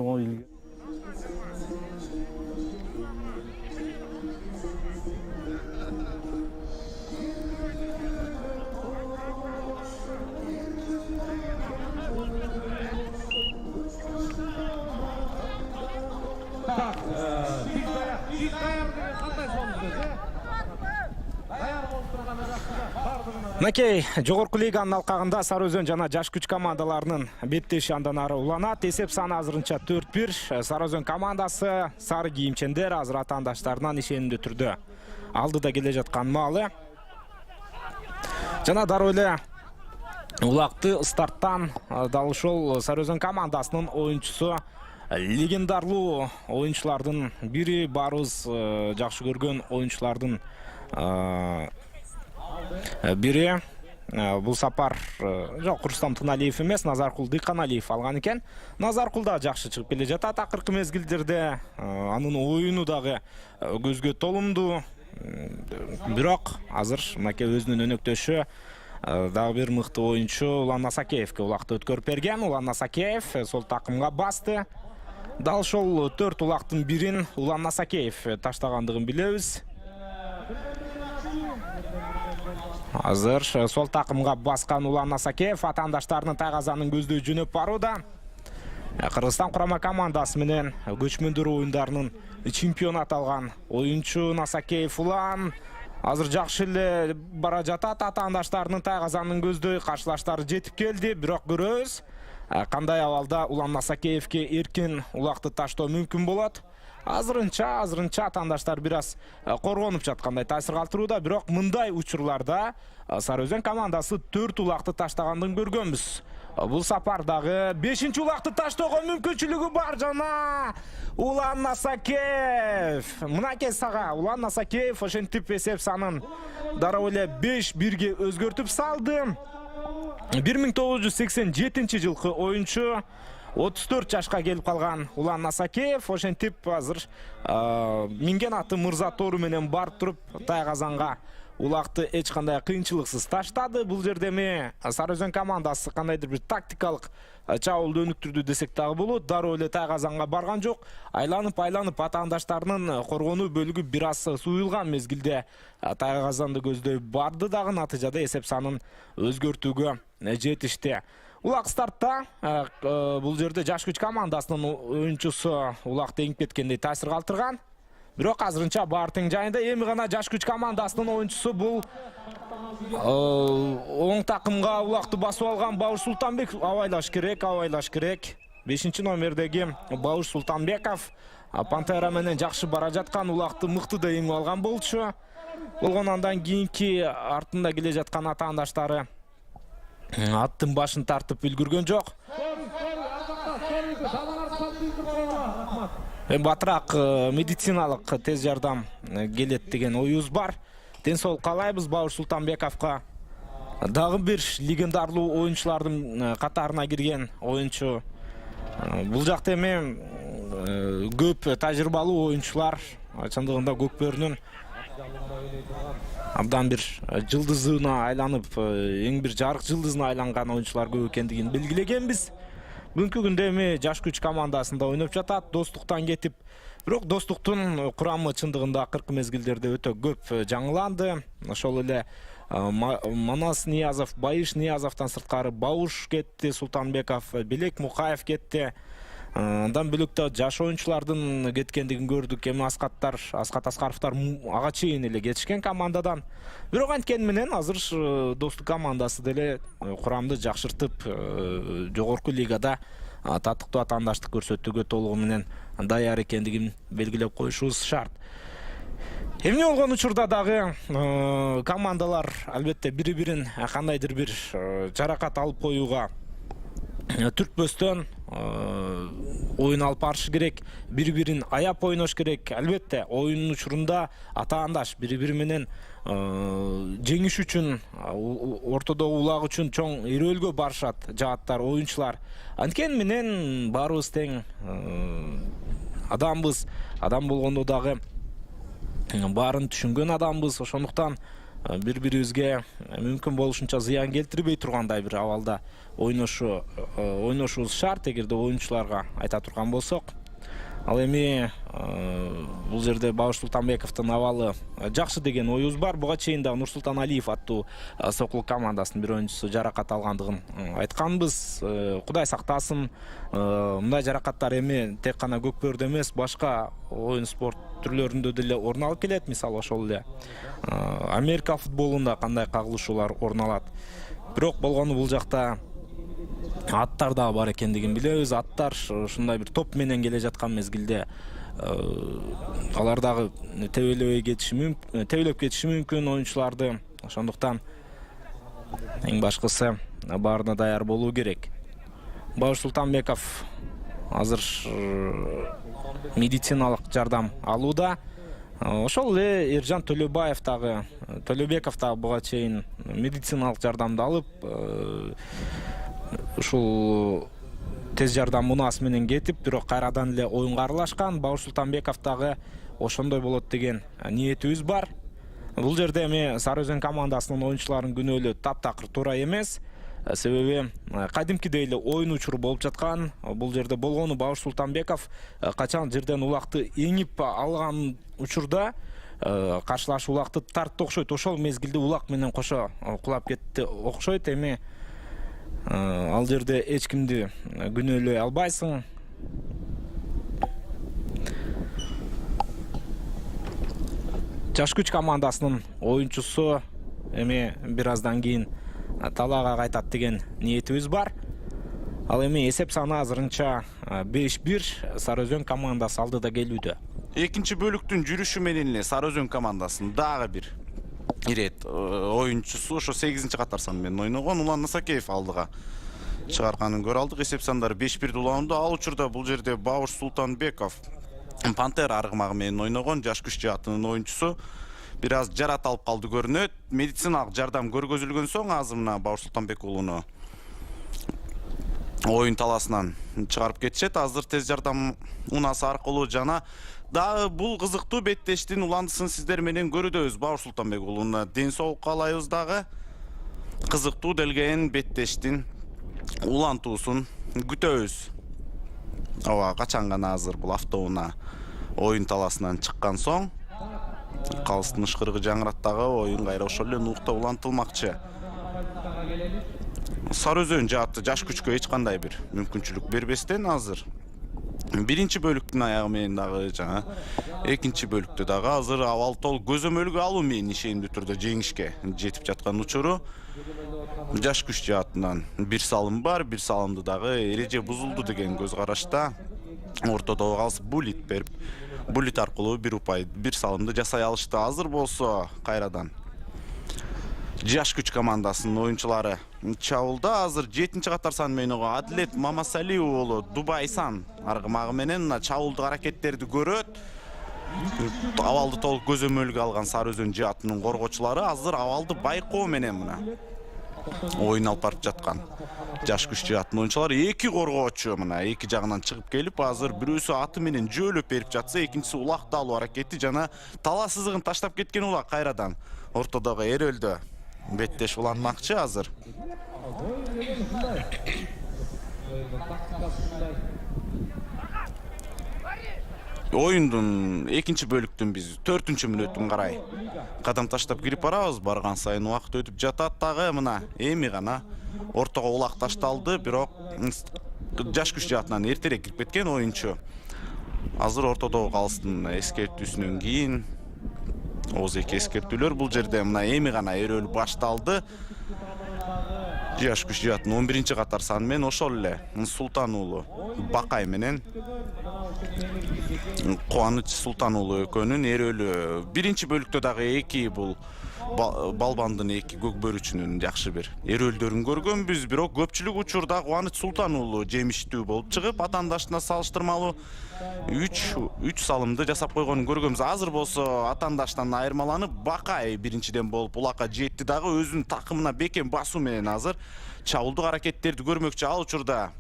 Накей, жогорку лиганын алкагында Сары Өзөн жана Жаш күч командаларынын беттеши андан ары уланат. Эсеп саны азырынча 4-1. Сары Өзөн командасы сары кийимчендер азыр атаандаштарынан ишенимдүү түрдө алдыда келе жаткан маалы. Жана дароо эле улакты старттан дал ушул Сары Өзөн командасынын оюнчусу, легендарлуу оюнчулардын бири, баарыбыз жакшы көргөн оюнчулардын бири. Бул сапар жок Рустам Тыналиев эмес, Назаркул Дыйканалиев алган экен. Назаркул да жакшы чыгып келе жатат акыркы мезгилдерде. Анын оюну дагы көзгө толумдуу. Бирок азыр мынакей өзүнүн өнөктөшү дагы бир мыкты оюнчу Улан Насакеевке улакты өткөрүп берген. Улан Насакеев сол такымга басты. Дал ошол 4 улактын бирин Улан Насакеев таштагандыгын билебиз. Азыр сол такымга баскан Улан Насакеев атаандаштарынын тайгазанын көздөй жөнөп барууда. Кыргызстан курама командасы менен көчмөндөр оюндарынын чемпионат алган оюнчу Насакеев Улан азыр жакшы эле бара жатат. Атаандаштарынын тайгазанын көздөй каршылаштары жетип келди. Бирок көрөбүз кандай абалда Улан Насакеевке эркин улакты таштоо мүмкүн болот. Азырынча атаандаштар бир аз коргонуп жаткандай таасир калтырууда. Бирок мындай учурларда Сары Өзөн командасы 4 улакты таштагандын көргөнбүз. Бул сапардагы 5-чи улакты таштоого мүмкүнчүлүгү бар жана Улан Насакеев. Мынакей сага Улан Насакеев ошентип эсеп санын дароо эле 5-1ге өзгөртүп салды. 1987 жылкы оюнчу, 34 жашка келип калган Улан Насакеев ошентип азыр минген аты мырза тору менен барып туруп тайгазанга улакты эч кандай кыйынчылыксыз таштады. Бул жерде эми Сары Өзөн командасы кандайдыр бир тактикалык чабуулду өнүктүрдү десек дагы болот. Дароо эле тайгазанга барган жок. Айланып атаандаштарынын коргонуу бөлүгү бир аз суюлган мезгилде тайгазанды көздөй барды дагы натыйжада эсеп санын өзгөртүүгө жетишти. Улак стартта бул жерде Жаш күч командасынын оюнчусу улакты эңип кеткендей таасир калтырган. Бирок азырынча баар тең жайында. Эми гана Жаш күч командасынын оюнчусу бул оң такымга улакты басып алган Бауыр Султанбеков. Абайлаш керек. 5-чи номердеги Бауыр Султанбеков Пантера менен жакшы бара жаткан улакты мыкты да эңип алган болчу. Болгондан кийинки артында келе жаткан атаандаштары аттын башын тартып үлгүргөн жок. Батыраак медициналык тез жардам келет деген оюбуз бар. Ден соолук каалайбыз Бауыр Султанбековго. Дагы бир легендарлуу оюнчулардын катарына кирген оюнчу. Бул жакта эми көп тажрыйбалуу оюнчулар чындыгында Көкбөрүнүн абдан бир жылдызына айланып, эң бир жарык жылдызына айланган оюнчулар көп экендигин белгилегенбиз. Бүгүнкү күндө эми жаш күч командасында ойноп жатат, Достуктан кетип. Бирок Достуктун курамы чындыгында акыркы мезгилдерде өтө көп жаңыланды. Ошол эле Манас Ниязов, Байыш Ниязовдон сырткары Бауш кетти, Султанбеков, Белек Мукаев кетти. Андан бөлөк да жаш оюнчулардын кеткендигин көрдүк. Эми Аскат Аскаровдор ага чейин эле кетишкен командадан. Бирок анткени менен азыр Достук командасы деле курамды жакшыртып, жогорку лигада татыктуу атаандаштык көрсөтүүгө толугу менен даяр экендигин белгилеп коюшубуз шарт. Эмне болгон учурда дагы командалар албетте бири-бирин кандайдыр бир жаракат алып коюуга түртпөстөн oyun алып барышы керек, бири-бирин аяп ойнош керек. Албетте oyunun учурунда атаандаш бири-бири менен жеңиш үчүн, ортодогу улак үчүн чоң ирөөлгө барышат жааттар, оюнчулар. Анткени менен баарыбыз тең адамбыз, адам болгондо дагы баарын түшүнгөн адамбыз. Ошондуктан бири-бирибизге мүмкүн болушунча зыян келтирбей тургандай бир абалда ойношубуз шарт, эгерде оюнчуларга айта турган болсок. Ал эми бул жерде Бауш Султанбековдун абалы жакшы деген оюбуз бар. Буга чейин да Нурсултан Алиев аттуу Сокулук командасынын бир оюнчусу жаракат алгандыгын айтканбыз. Кудай сактасын. Мындай жаракаттар эми тек гана көкпөрдө эмес, башка оюн спорт түрлөрүндө деле орун алып келет. Мисалы ошол эле Америка футболунда кандай кагылышуулар орун алат. Бирок болгону бул жакта аттар да бар экендигин билебиз. Аттар ушундай бир топ менен келе жаткан мезгилде алар дагы тебелеп кетиши мүмкүн оюнчуларды. Ошондуктан эң башкысы баарына даяр болуу керек. Бауш Султанбеков азыр медициналык жардам алууда. Ошол эле Эржан Төлөбаев дагы, Төлөбеков дагы буга чейин медициналык жардамды алып, ушул тез жардам мунасы менен кетип, бирок кайрадан эле оюнга аралашкан. Бауш Султанбеков дагы ошондой болот деген ниетибиз бар. Бул жерде эми Сары Өзөн командасынын оюнчуларынын күнөөлө таптакыр туура эмес. Себеби кадимкидей эле оюн учуру болуп жаткан. Бул жерде болгону Бауш Султанбеков качан жерден улакты эңип алган учурда каршылаш улакты тартты окшойт. Ошол мезгилде улак менен кошо кулап кетти окшойт. Эми ал жерде эч кимди күнөөлөй албайсың. Жаш күч командасынын оюнчусу эми бир аздан кийин талаага кайтат деген ниетибиз бар. Ал эми эсеп саны азырынча 5-1 Сары Өзөн командасы алдыда келүүдө. Экинчи бөлүктүн жүрүшү менен эле Сары Өзөн командасынын дагы бир ирет оюнчусу ошо 8-катар сан менен ойногон Улан Насакеев алдыга чыгарганын көрө алдык. Эсеп сандары 5-1 уланды. Ал учурда бул жерде Бауш Султанбеков Пантера аргымагы менен ойногон жаш күч жаатынын оюнчусу бир аз жарат алып калды көрүнөт. Медициналык жардам көргөзүлгөн соң азыр мына Бауш Султанбек уулуну оюн таласынан чыгарып кетишет. Азыр тез жардам унасы аркылуу жана дагы бул кызыктуу беттештин уландысын сиздер менен көрүүдөбүз. Бауш Султанбек уулуна ден соолук каалайбыз. Дагы кызыктуу делген беттештин улантуусун күтөбүз. Ооба, качан гана азыр бул автоунаа оюн таласынан чыккан соң калыстын ышкырыгы жаңыраттагы оюн кайра ошол эле нукта улантылмакчы. Сары Өзөн жааты жаш күчкө эч кандай бир мүмкүнчүлүк бербестен азыр биринчи бөлүктүн аягы менен дагы жана экинчи бөлүктө дагы азыр абал тол көзөмөлгө алуу менен ишендүү түрдө жеңишке жетип жаткан учуру. Жаш күч жаатынан бир салым бар, бир салымды дагы эреже бузулду деген көз карашта ортодогу калыс булит берип, булит аркылуу бир салымды жасай алышты. Азыр болсо кайрадан жаш күч командасынын оюнчулары чабуулда. Азыр 7-катар сан менен ойногон Адилет Мамасалиев уулу Дубайсан аргымагы менен мына чабуулдук аракеттерди көрөт. Абалды толук көзөмөлгө алган Сары Өзөн жаатынын коргоочулары азыр абалды байкоо менен мына ойын алып барып жаткан жаш күч жаатын оюнчулар эки коргоочу мына эки жагынан чыгып келип азыр бирөөсү аты менен жөөлөп берип жатса, экинчиси улакты алуу аракети жана талаа сызыгын таштап кеткен улак кайрадан ортодогу Эрөлдө беттеш уланмакчы азыр. Oyundun экинчи бөлүктүн биз 4-чү мүнөтүн карай кадам таштап кирип барабыз. Барган сайын убакыт өтүп жатат дагы. Мына эми гана ортого улак ташталды, бирок жаш күч жаатынан эртерээк кирип кеткен оюнчу. Азыр ортодогу калыстын эскертүүсүнөн кийин ооз эки эскертүүлөр бул жерде мына эми гана Эрөл башталды. Жаш күч жаатын 11-чи катар саны менен ошол эле Султан уулу Бакай менен Кубаныч Султан уулу экөөнүн Эрөлү биринчи бөлүктө дагы эки бул балбандын эки көк бөрүчүнүн жакшы бир эрөлдөрүн көргөнбүз, бирок көпчүлүк учурда Кубаныч Султан уулу жемиштүү болуп чыгып, атаандашына салыштырмалуу 3 салымды жасап койгонун көргөнбүз. Азыр болсо атаандаштан айырмаланып Бакай биринчиден болуп улакка жетти дагы, өзүнүн такымына бекем басуу менен азыр чабуулдук аракеттерди көрмөкчү. Ал учурда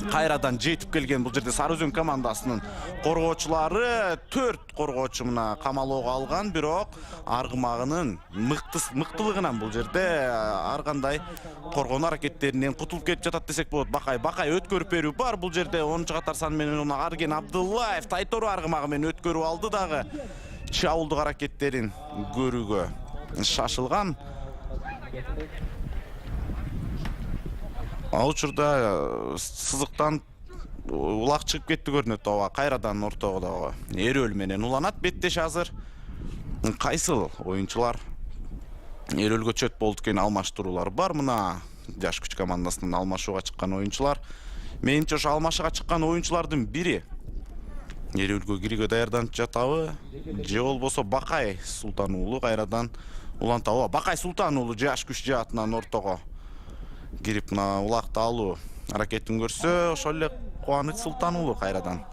кайрадан жетип келген бул жерде Сары Өзөн командасынын коргоочулары 4 коргоочу мына камалоого алган, бирок аргымагынын мыктылыгынан бул жерде ар кандай коргонуу аракеттеринен кутулуп кетип жатат десек болот. Бакай өткөрүп берүү бар бул жерде 10-чу катар саны менен Арген Абдуллаев Тайтору аргымагы менен өткөрүп алды дагы. Чабуулдук аракеттерин көрүүгө шашылган. Ал учурда сызыктан улак чыгып кетти көрүнөт. Ооба, кайрадан ортого дагы Эрөл менен уланат беттеш азыр. Кайсыл оюнчулар Эрөлгө чөт болду экен, алмаштыруулар бар. Мына жаш күч командасынан алмашууга чыккан оюнчулар. Менимче ошо алмашууга чыккан оюнчулардын бири Эрөлгө кирүүгө даярданып жатабы, же болбосо Бакай Султан уулу кайрадан улантабы. Бакай Султан уулу жаш күч жаатынан ортого кирип мына улакты алуу аракетин көрсө, ошол эле Кубаныч Султан уулу кайрадан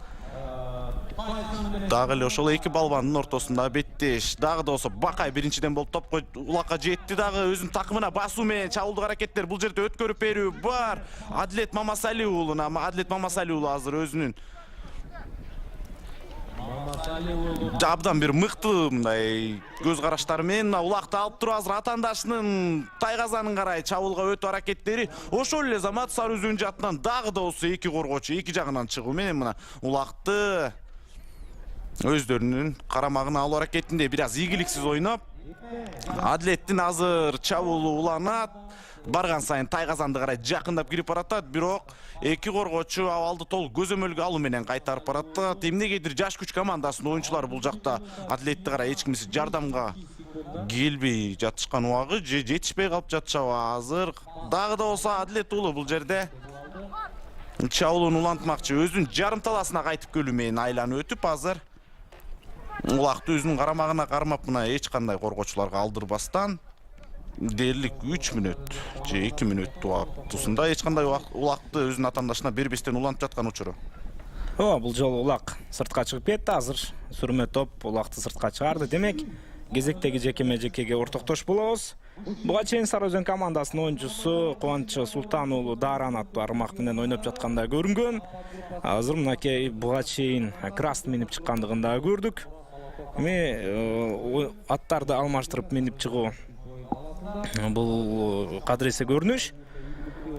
дагы эле ошол эки балбандын ортосунда беттеш. Дагы да болсо Бакай биринчиден болуп топко улакка жетти дагы, өзүнүн такымына басуу менен чабуулдук аракеттер бул жерде өткөрүп берүү бар. Адилет Мамасали уулуна, Адилет Мамасали уулу азыр өзүнүн абдан бир мыкты мындай көз караштары менен улакты алып туруп азыр атаандашынын Тайгазанын карай чабуулга өтүү аракеттери. Ошол эле замат Сары Өзөн жаатынан дагы да болсо эки коргоочу эки жагынан чыгуу менен мына улакты өздөрүнүн карамагына алуу аракетинде бир аз ийгиликсиз ойноп, Адилеттин азыр чабуулу уланат. Барган сайын Тайгазанды карай жакындап кирип баратат, бирок эки коргоочу абалды толук көзөмөлгө алуу менен кайтарып баратат. Эмнегедир жаш күч командасынын оюнчулары бул жакта Адилетти карай эч кимиси жардамга келбей жатышкан убагы же жетишпей калып жатышабы. Азыр дагы да болсо Адилет уулу бул жерде чабуулун улантмакчы, өзүнүн жарым таласына кайтып келүү менен айланып өтүп, азыр улакты өзүнүн карамагына кармап мына эч кандай коргоочуларга алдырбастан дээрлик 3 мүнөт же 2 мүнөт убактысында эч кандай улакты өзүнүн атаандашына бербестен улантып жаткан учуру. Ооба, бул жолу улак сыртка чыгып кетти. Азыр сүрмө топ улакты сыртка чыгарды. Демек, кезектеги жекеме-жекеге ортоктош болобуз. Буга чейин Сары Өзөн командасынын оюнчусу Кубаныч Султан уулу Даран аттуу аргымак менен ойноп жатканда көрүнгөн. Азыр мынакей буга чейин краст минип чыккандыгын да көрдүк. Эми аттарды алмаштырып минип чыгуу бул кадыресе көрүнүш.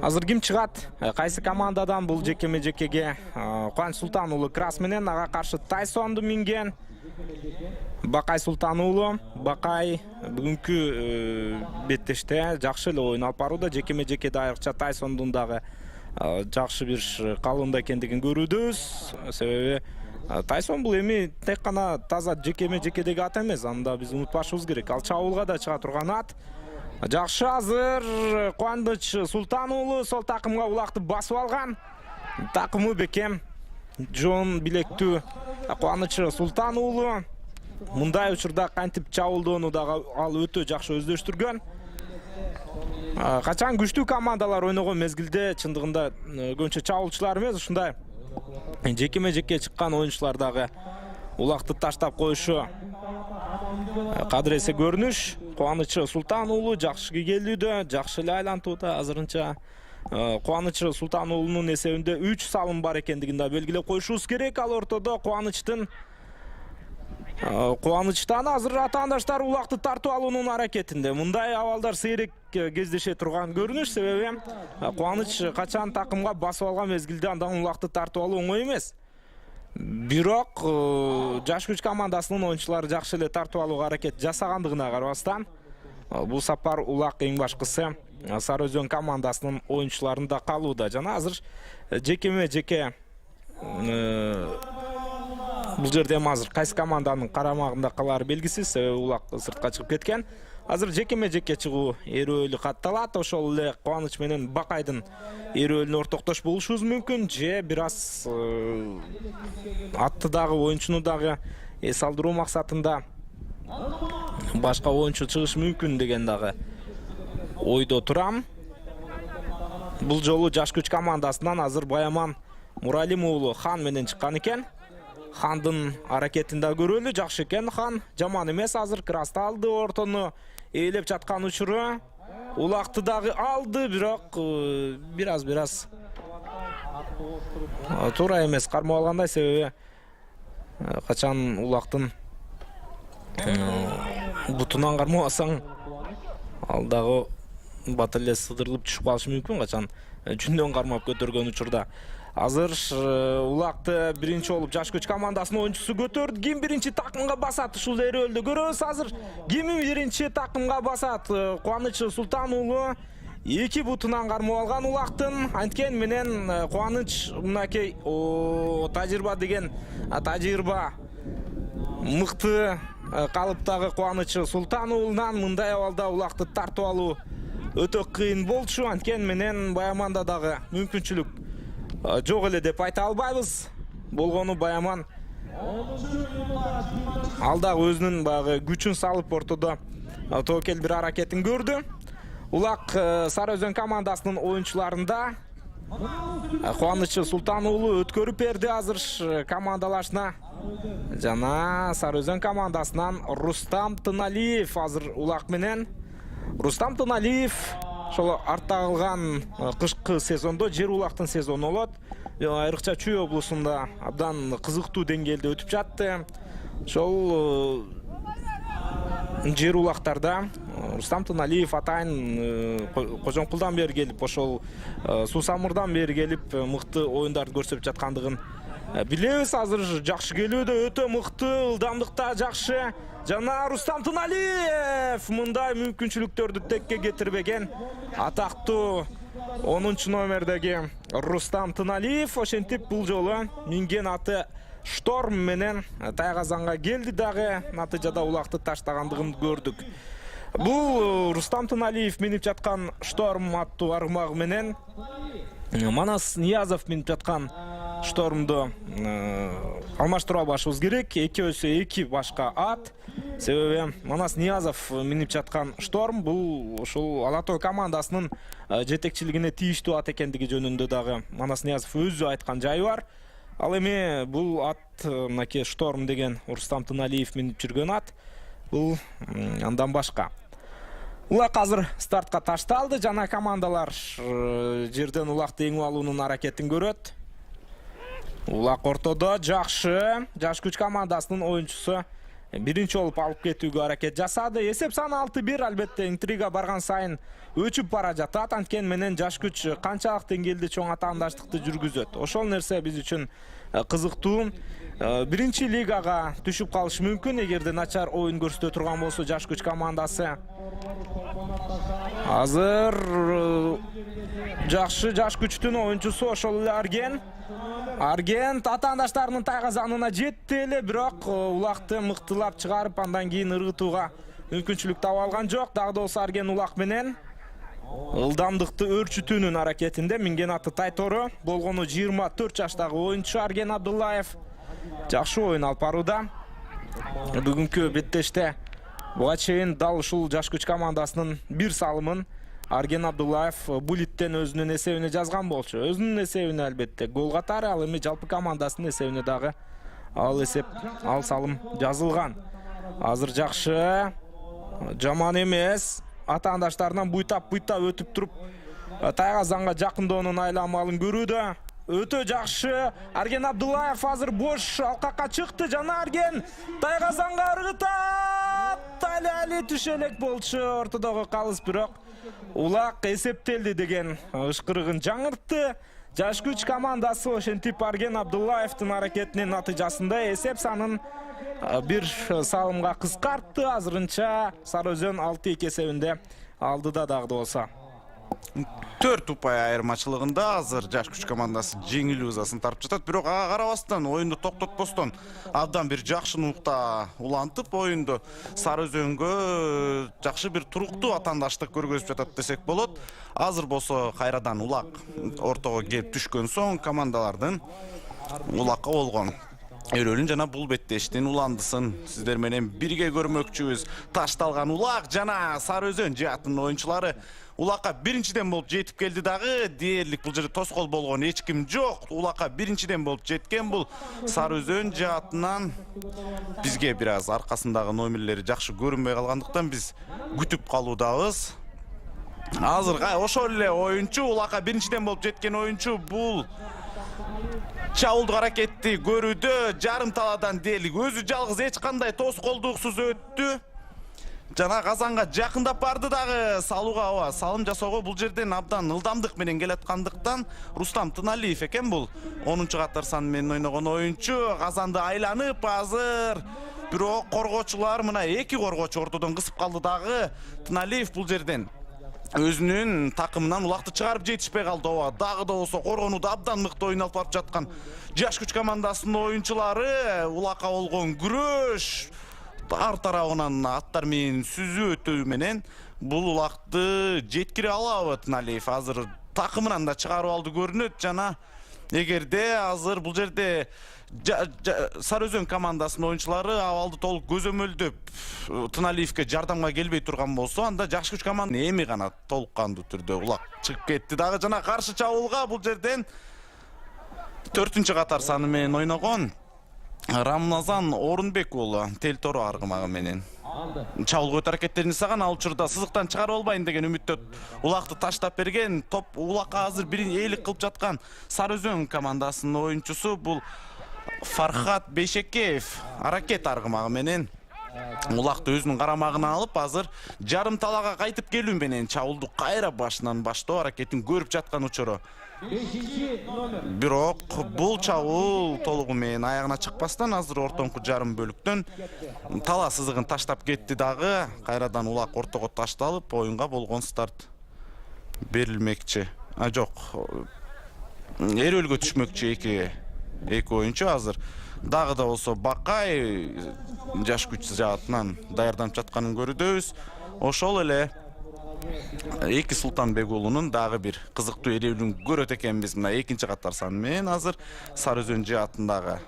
Азыр ким чыгат? Кайсы командадан бул жекеме-жекеге? Кубаныч Султан уулу крас менен ага каршы Тайсонду минген. Бакай Султан уулу, Бакай бүгүнкү беттеште жакшы эле оюн алып барууда. Жекеме-жекеде айрыкча Тайсондун дагы жакшы бир калыбында экендигин көрүүбүз. Себеби Тайсон бул эми тек гана таза жекеме-жекедеги ат эмес, анда биз унутпашыбыз керек. Ал чабуулга да чыга турган ат. Жакшы, азыр Кубаныч Султан уулу сол такымга улакты басып алган. Такымы бекем, жон билектүү Кубаныч Султан уулу. Мындай учурда кантип чабуулдоону дагы ал өтө жакшы өздөштүргөн. Качан күчтүү командалар ойногон мезгилде чындыгында көбүнчө чабуулчулар эмес, ушундай жекеме-жеке чыккан оюнчулар дагы улакты таштап коюшу кадыресе көрүнүш. Кубаныч Султан уулу жакшы келүүдө, жакшы эле айлантууда азырынча. Кубаныч Султан уулунун эсебинде 3 салым бар экендигин да белгилеп коюшубуз керек. Ал ортодо Кубанычтан азыр атаандаштар улакты тартып алуунун аракетинде. Мындай абалдар сейрек кездеше турган көрүнүш, себеби Кубаныч качан такымга басып алган мезгилде андан улакты тартып алуу оңой эмес. Бирок жаш күч командасынын оюнчулары жакшы эле тартып алууга аракет жасагандыгына карабастан, бул сапар улак эң башкысы Сары Өзөн командасынын оюнчуларында калууда. Жана азыр жекеме-жеке бул жерде азыр кайсы команданын карамагында калары белгисиз, себеби улак сыртка чыгып кеткен. Азыр жекеме-жеке чыгуу эрөөлү катталат. Ошол эле Кубаныч менен Бакайдын эрөөлүнө ортоктош болушубуз мүмкүн, же бир аз атты дагы оюнчуну дагы эс алдыруу максатында башка оюнчу чыгыш мүмкүн деген дагы ойдо турам. Бул жолу жаш күч командасынан азыр Баяман Муралим уулу Хан менен чыккан экен. Хандын аракетин да көрөлү, жакшы экен. Хан жаман эмес, азыр краста алды, ортону ээлеп жаткан учуру. Улакты дагы алды, бирок бир аз туура эмес кармап алгандай, себеби качан улактын бутунан кармабасаң, ал дагы бат эле сыдырылып түшүп калышы мүмкүн, качан жүндөн кармап көтөргөн учурда. Азыр улакты биринчи болуп жаш күч командасынын оюнчусу көтөрдү. Ким биринчи такымга басат? Ушул эрөөлдө көрөбүз. Азыр ким биринчи такымга басат? Кубаныч Султан уулу 2 бутунан кармап алган улактын. Анткен менен Кубаныч мынакей тажрыйба деген тажрыйба мыкты калыптагы Кубаныч Султан уулунан мындай абалда улакты тартып алуу өтө кыйын болчу. Анткен менен Баяманда дагы мүмкүнчүлүк жок эле деп айта албайбыз. Болгону Баяман ал дагы өзүнүн багы күчүн салып ортодо тобокел бир аракетин көрдү. Улак Сары Өзөн командасынын оюнчуларында Кубаныч Султан уулу өткөрүп берди азыр командалашына. Жана Сары Өзөн командасынан Рустам Тыналиев азыр улак менен. Рустам Тыналиев ошол артта калган кышкы сезондо жер улактын сезону болот. Айрыкча Чүй облусунда абдан кызыктуу деңгээлде өтүп жатты. Ошол жер улактарда Рустам Тыналиев атайын Кожомкулдан бери келип, ошол Суусамырдан бери келип мыкты оюндарды көрсөтүп жаткандыгын билебиз. Азыр жакшы келүүдө, өтө мыкты, ылдамдыкта жакшы. Жана Рустам Тыналиев мындай мүмкүнчүлүктөрдү текке кетирбеген атактуу 10 номердеги Рустам Тыналиев ошентип бул жолу минген аты Шторм менен тайгазанга келди, дагы натыйжада улакты таштагандыгын көрдүк. Бул Рустам Тыналиев минип жаткан Шторм аттуу аргымагы менен Манас Ниязов минип жаткан Штормду алмаштыра башыбыз керек. 2+2 башка ат. Себеби Манас Ниязов минип жаткан Шторм бул ушул Ала Тоо командасынын жетекчилигине тийиштүү ат экендиги жөнүндө дагы Манас Ниязов өзү айткан жайы бар. Ал эми бул ат мынакей Шторм деген Рустам Тыналиев минип жүргөн ат. Бул андан башка. Улак азыр стартка ташталды. Жана командалар жерден улакты эңип алуунун аракетин көрөт. Улак ортодо жакшы. Жаш күч командасынын оюнчусу биринчи болуп алып кетүүгө аракет жасады. Эсеп саны 6-1. Албетте интрига барган сайын өчүп бара жатат. Анткен менен жаш күч канчалык деңгээлде чоң атаандаштыкты жүргүзөт. Ошол нерсе биз үчүн кызыктуу. Биринчи лигага түшүп калышы мүмкүн эгерде начар оюн көрсөтө турган болсо жаш күч командасы. Азыр жакшы жаш күчтүн оюнчусу ошол эле Арген атаандаштарынын тайгазанына жетти эле, бирок улакты мыктылап чыгарып андан кийин ыргытууга мүмкүнчүлүк таба алган жок. Дагы да болсо Арген улак менен ылдамдыкты өрчүтүүнүн аракетинде. Минген аты Тайтору болгону 24 жаштагы оюнчу Арген Абдуллаев жакшы оюн алып барууда. Бүгүнкү беттеште буга чейин дал ушул жаш күч командасынын бир салымын Арген Абдуллаев Булиттен өзүнүн эсебине жазган болчу. Өзүнүн эсебине албетте гол катары, ал эми жалпы командасынын эсебине дагы ал салым жазылган. Азыр жакшы жаман эмес. Атаандаштарынан буйтап өтүп туруп Тайгазанга жакынdoonун айламалын көрүүдө. Өтө жакшы. Арген Абдуллаев азыр бош алкакка чыкты. Жана Арген Тайгазанга ыргытат. Али түшө элек болчу. Ортодогу калыс бирок улак эсептелди деген ышкырыгын жаңыртты. Жаш күч командасы ошентип Арген Абдуллаевдин аракетинин натыйжасында эсеп санын бир салымга кыскартты. Азырынча Сары Өзөн 6-2 эсебинде алдыда дагы болсо. 4 упай айырмачылыгында азыр жаш күч командасы жеңилүү ызасын тарып жатат. Бирок ага карабастан оюнду токтотпостон абдан бир жакшы нукта улантып оюнду Сары Өзөнгө жакшы бир туруктуу атаандаштык көргөзүп жатат десек болот. Азыр болсо кайрадан улак ортого келип түшкөн соң командалардын улакка болгон өрөлүн жана бул беттештин уландысын сиздер менен бирге көрмөкчүбүз. Ташталган улак жана Сары Өзөн жаатынын оюнчулары улакка биринчиден болуп жетип келди дагы. Дээрлик бул жерде тоскоол болгон эч ким жок. Улакка биринчиден болуп жеткен бул Сары Өзөн жаатынан. Бизге бир аз аркасындагы номерлери жакшы көрүнбөй калгандыктан биз күтүп калуудабыз. Азыр ошол эле оюнчу улакка биринчиден болуп жеткен оюнчу бул чабуулдук аракетти көрүүдө жарым таладан дээрлик өзү жалгыз эч кандай тоскоолдуксуз өттү. Жана Казанга жакындап барды дагы салууга салым жасоого бул жерден абдан ылдамдык менен келаткандыктан Рустам Тыналиев экен бул 10-чу катар саны менен ойногон оюнчу. Казанды айланып азыр бирок коргоочулар мына 2 коргоочу ортодон кысып калды дагы. Тыналиев бул жерден өзүнүн такымынан улакты чыгарып жетишпей калды. Дагы да болсо коргонууда абдан мыкты ойун алып барып жаткан жаш күч командасынын оюнчулары улакка болгон күрөш ар тарабынан аттар менен сүзүү өтүү менен бул улакты жеткире алабы Тыналиев. Азыр такымынан да чыгарып алды көрүнөт. Жана эгерде азыр бул жерде Сары Өзөн командасынын оюнчулары абалды толук көзөмөлдөп Тыналиевке жардамга келбей турган болсо, анда жаш күч команда эми гана толук кандуу түрдө улак чыгып кетти дагы. Жана каршы чабуулга бул жерден 4-чү катар саны менен ойногон Рамазан Орунбек уулу Телтору аргымагы менен чабуулга өтө аракеттерин жасаган. Ал учурда сызыктан чыгарып албайын деген үмүттө улакты таштап берген. Топ улакка азыр бирин ээлик кылып жаткан Сары Өзөн командасынын оюнчусу бул Фархат Бейшекеев аракет аргымагы менен улакты өзүнүн карамагына алып азыр жарым талага кайтып келүү менен чабуулду кайра башынан баштоо аракетин көрүп жаткан учуру. Бирок бул чабуул толугу менен аягына чыкпастан азыр ортоңку жарым бөлүктөн тала сызыгын таштап кетти дагы. Кайрадан улак ортого ташталып оюнга болгон старт берилмекчи. Жок, эрөлгө түшмөкчү эки оюнчу. Азыр дагы да болсо Бакай жаш күч жаатынан даярданып жатканын көрүүдөбүз. Ошол эле Эки Султанбек уулунун дагы бир кызыктуу эребилин көрөт экенбиз. Мына 2-чи катар саны менен азыр Сары Өзөн жаатындагы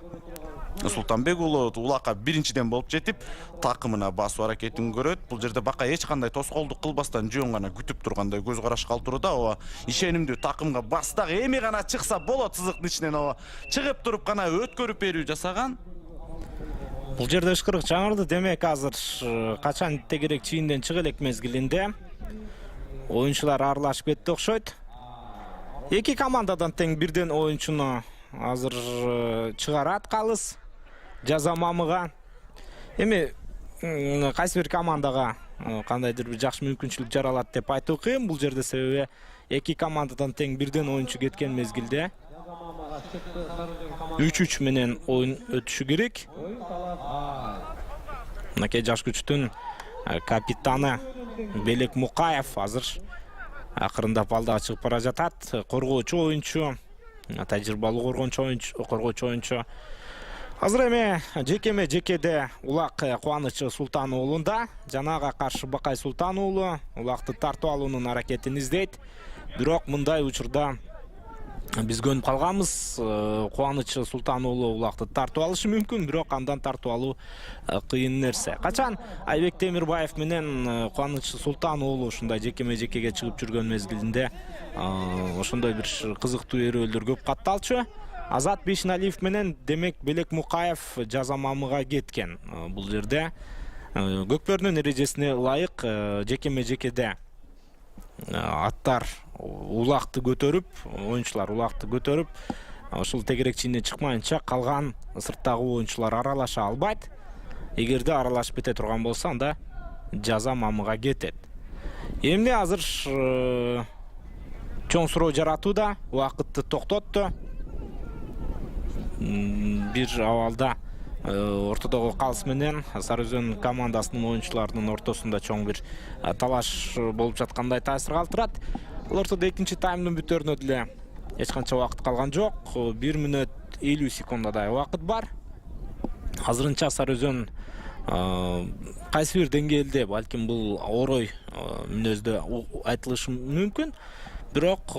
Султанбек уулу улакка биринчиден болуп жетип такымына басуу аракетин көрөт. Бул жерде Бакай эч кандай тоскоолдук кылбастан жөн гана күтүп тургандай көз караш калтырууда. Ишенимдүү такымга бас дагы эми гана чыкса болот сызыктын ичинен чыгып туруп гана өткөрүп берүү жасаган. Бул жерде ышкырык жаңырды. Демек азыр качан тегерек чийинден чыга элек мезгилинде оюнчулар аралашып кетти окшойт. Эки командадан тең бирден оюнчуну азыр чыгарат калыс жаза мамыга. Эми кайсы бир командага кандайдыр бир жакшы мүмкүнчүлүк жаралат деп айтуу кыйын. Бул жерде себеби эки командадан тең бирден оюнчу кеткен мезгилде 3-3 менен оюн өтүшү керек. Мынакей жаш күчтүн капитаны Белек Мукаев азыр акырындап алдыга чыгып бара жатат. Коргоочу оюнчу, тажрыйбалуу коргоочу оюнчу. Азыр эми жекеде улак Кубаныч Султан уулунда, жанага каршы Бакай Султан уулу улакты тартып алуунун аракетин издейт. Бирок мындай учурда биз көнүп калганбыз. Кубаныч Султан уулу улакты тартып алышы мүмкүн, бирок андан тартып алуу кыйын нерсе. Качан Айбек Темирбаев менен Кубаныч Султан уулу ушундай жекеге чыгып жүргөн мезгилинде ошондой бир кызыктуу эрөөлдөр көп катталчу. Азат Бейшеналиев менен демек Белек Мукаев жаза мамыга кеткен. Бул жерде көкпөрдүн эрежесине ылайык жекеме жекеде аттар улакты көтөрүп, оюнчулар улакты көтөрүп, ушул тегерекчине чыкмайынча калган сырттагы оюнчулар аралаша албайт. Эгерде аралашып кете турган болсо, анда жаза мамыга кетет. Эмне азыр чоң суроо жаратууда, убакытты токтотту. Бир абалда ортодогу калыс менен Сары Өзөн командасынын оюнчуларынын ортосунда чоң бир талаш болуп жаткандай таасир калтырат. Ал ортодо экинчи таймдын бүтөрүнө деле эч канча убакыт калган жок. 1 мүнөт 50 секундадай убакыт бар. Азырынча Сары Өзөн кайсы бир деңгээлде, балким бул орой мүнөздө айтылышы мүмкүн. Бирок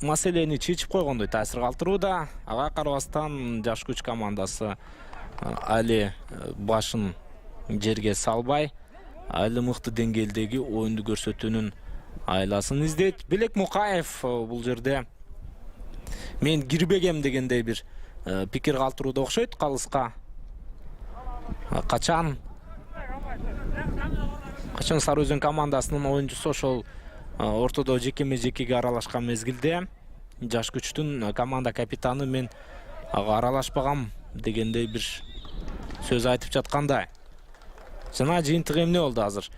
маселени чечип койгондой таасир калтырууда. Ага карабастан жаш күч командасы али башын жерге салбай, али мыкты деңгээлдеги оюнду көрсөтүүнүн айласын издейт. Белек Мукаев бул жерде мен кирбегем дегендей бир пикир калтырууда окшойт калыска. Качан Сары Өзөн командасынын оюнчусу ошол ортодо жекеме жекеге аралашкан мезгилде жаш күчтүн команда капитаны мен ага аралашпагам дегендей бир сөз айтып жаткандай. Жана жыйынтыгы эмне болду азыр?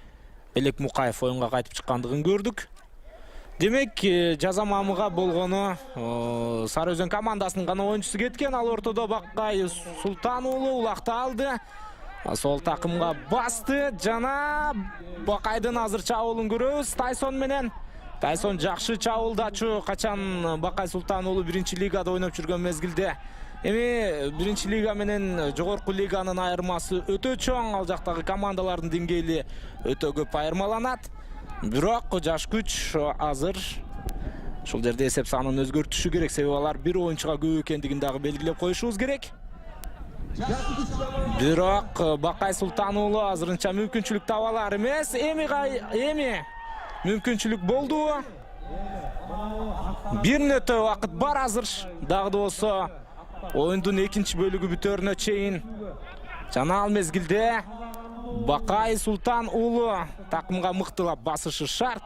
Белек Мукаев оюнга кайтып чыккандыгын көрдүк. Демек, жаза мамыга болгону Сары Өзөн командасынын гана оюнчусу кеткен. Ал ортодо Бакай Султан уулу улакты алды. Сол такымга басты. Жана Бакайдын азыр чабуулун көрөбүз. Тайсон менен. Тайсон жакшы чабуулдачу. Качан Бакай Султан уулу 1-лигада ойноп жүргөн мезгилде. Эми 1-лига менен жогорку лиганын айырмасы өтө чоң. Ал жактагы командалардын деңгээли өтө көп айырмаланат. Бирок жаш күч азыр ушул жерде эсеп санын өзгөртүшү керек. Себеби алар бир оюнчуга көп экендигин дагы белгилеп коюшубуз керек. Бирок Бакай Султан уулу азырынча мүмкүнчүлүк таба алар эмес. Эми мүмкүнчүлүк болду. 1 мүнөт убакыт бар азыр. Дагы да болсо оюндун экинчи бөлүгү бүтөрүнө чейин. Жана ал мезгилде Бакай Султан уулу такымга мыктылап басышы шарт.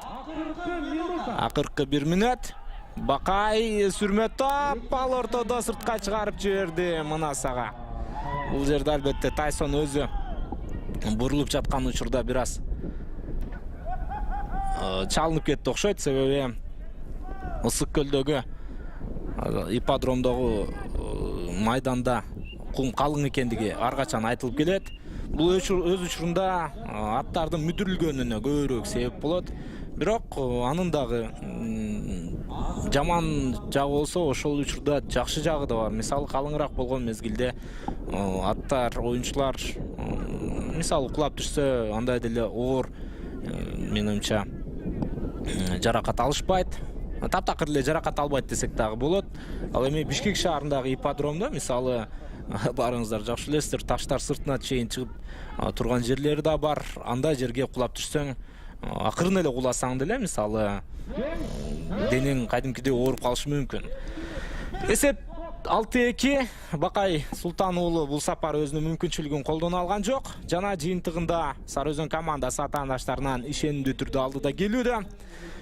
Акыркы 1 мүнөт. Бакай сүрмө топ ал ортодо сыртка чыгарып жиберди Мынасага. Бул жерде албетте Тайсон өзү бурулуп жаткан учурда бир аз чалынып кетти окшойт. Себеби Ысык көлдөгү ипподромдогу майданда кум калың экендиги ар качан айтылып келет. Бул өз учурунда аттардын мүдүрүлгөнүнө көбүрөөк себеп болот. Бирок анын дагы жаман жагы болсо, ошол учурда жакшы жагы да бар. Мисалы калыңыраак болгон мезгилде аттар, оюнчулар мисалы кулап түшсө, андай деле оор менимче жаракат алышпайт. Таптакыр эле жаракат албайт десек дагы болот. Ал эми Бишкек шаарындагы ипподромдо мисалы барыңыздар жакшы элесиздер, таштар сыртына чейин чыгып турган жерлери да бар. Андай жерге кулап түшсөң, акырын эле куласаң деле мисалы денең кадимкидей ооруп калышы мүмкүн. Эсеп 6-2. Бакай Султан уулу бул сапар өзүнүн мүмкүнчүлүгүн колдоно алган жок. Жана жыйынтыгында Сары Өзөн командасы атаандаштарынан ишенимдүү түрдө алдыда келүүдө.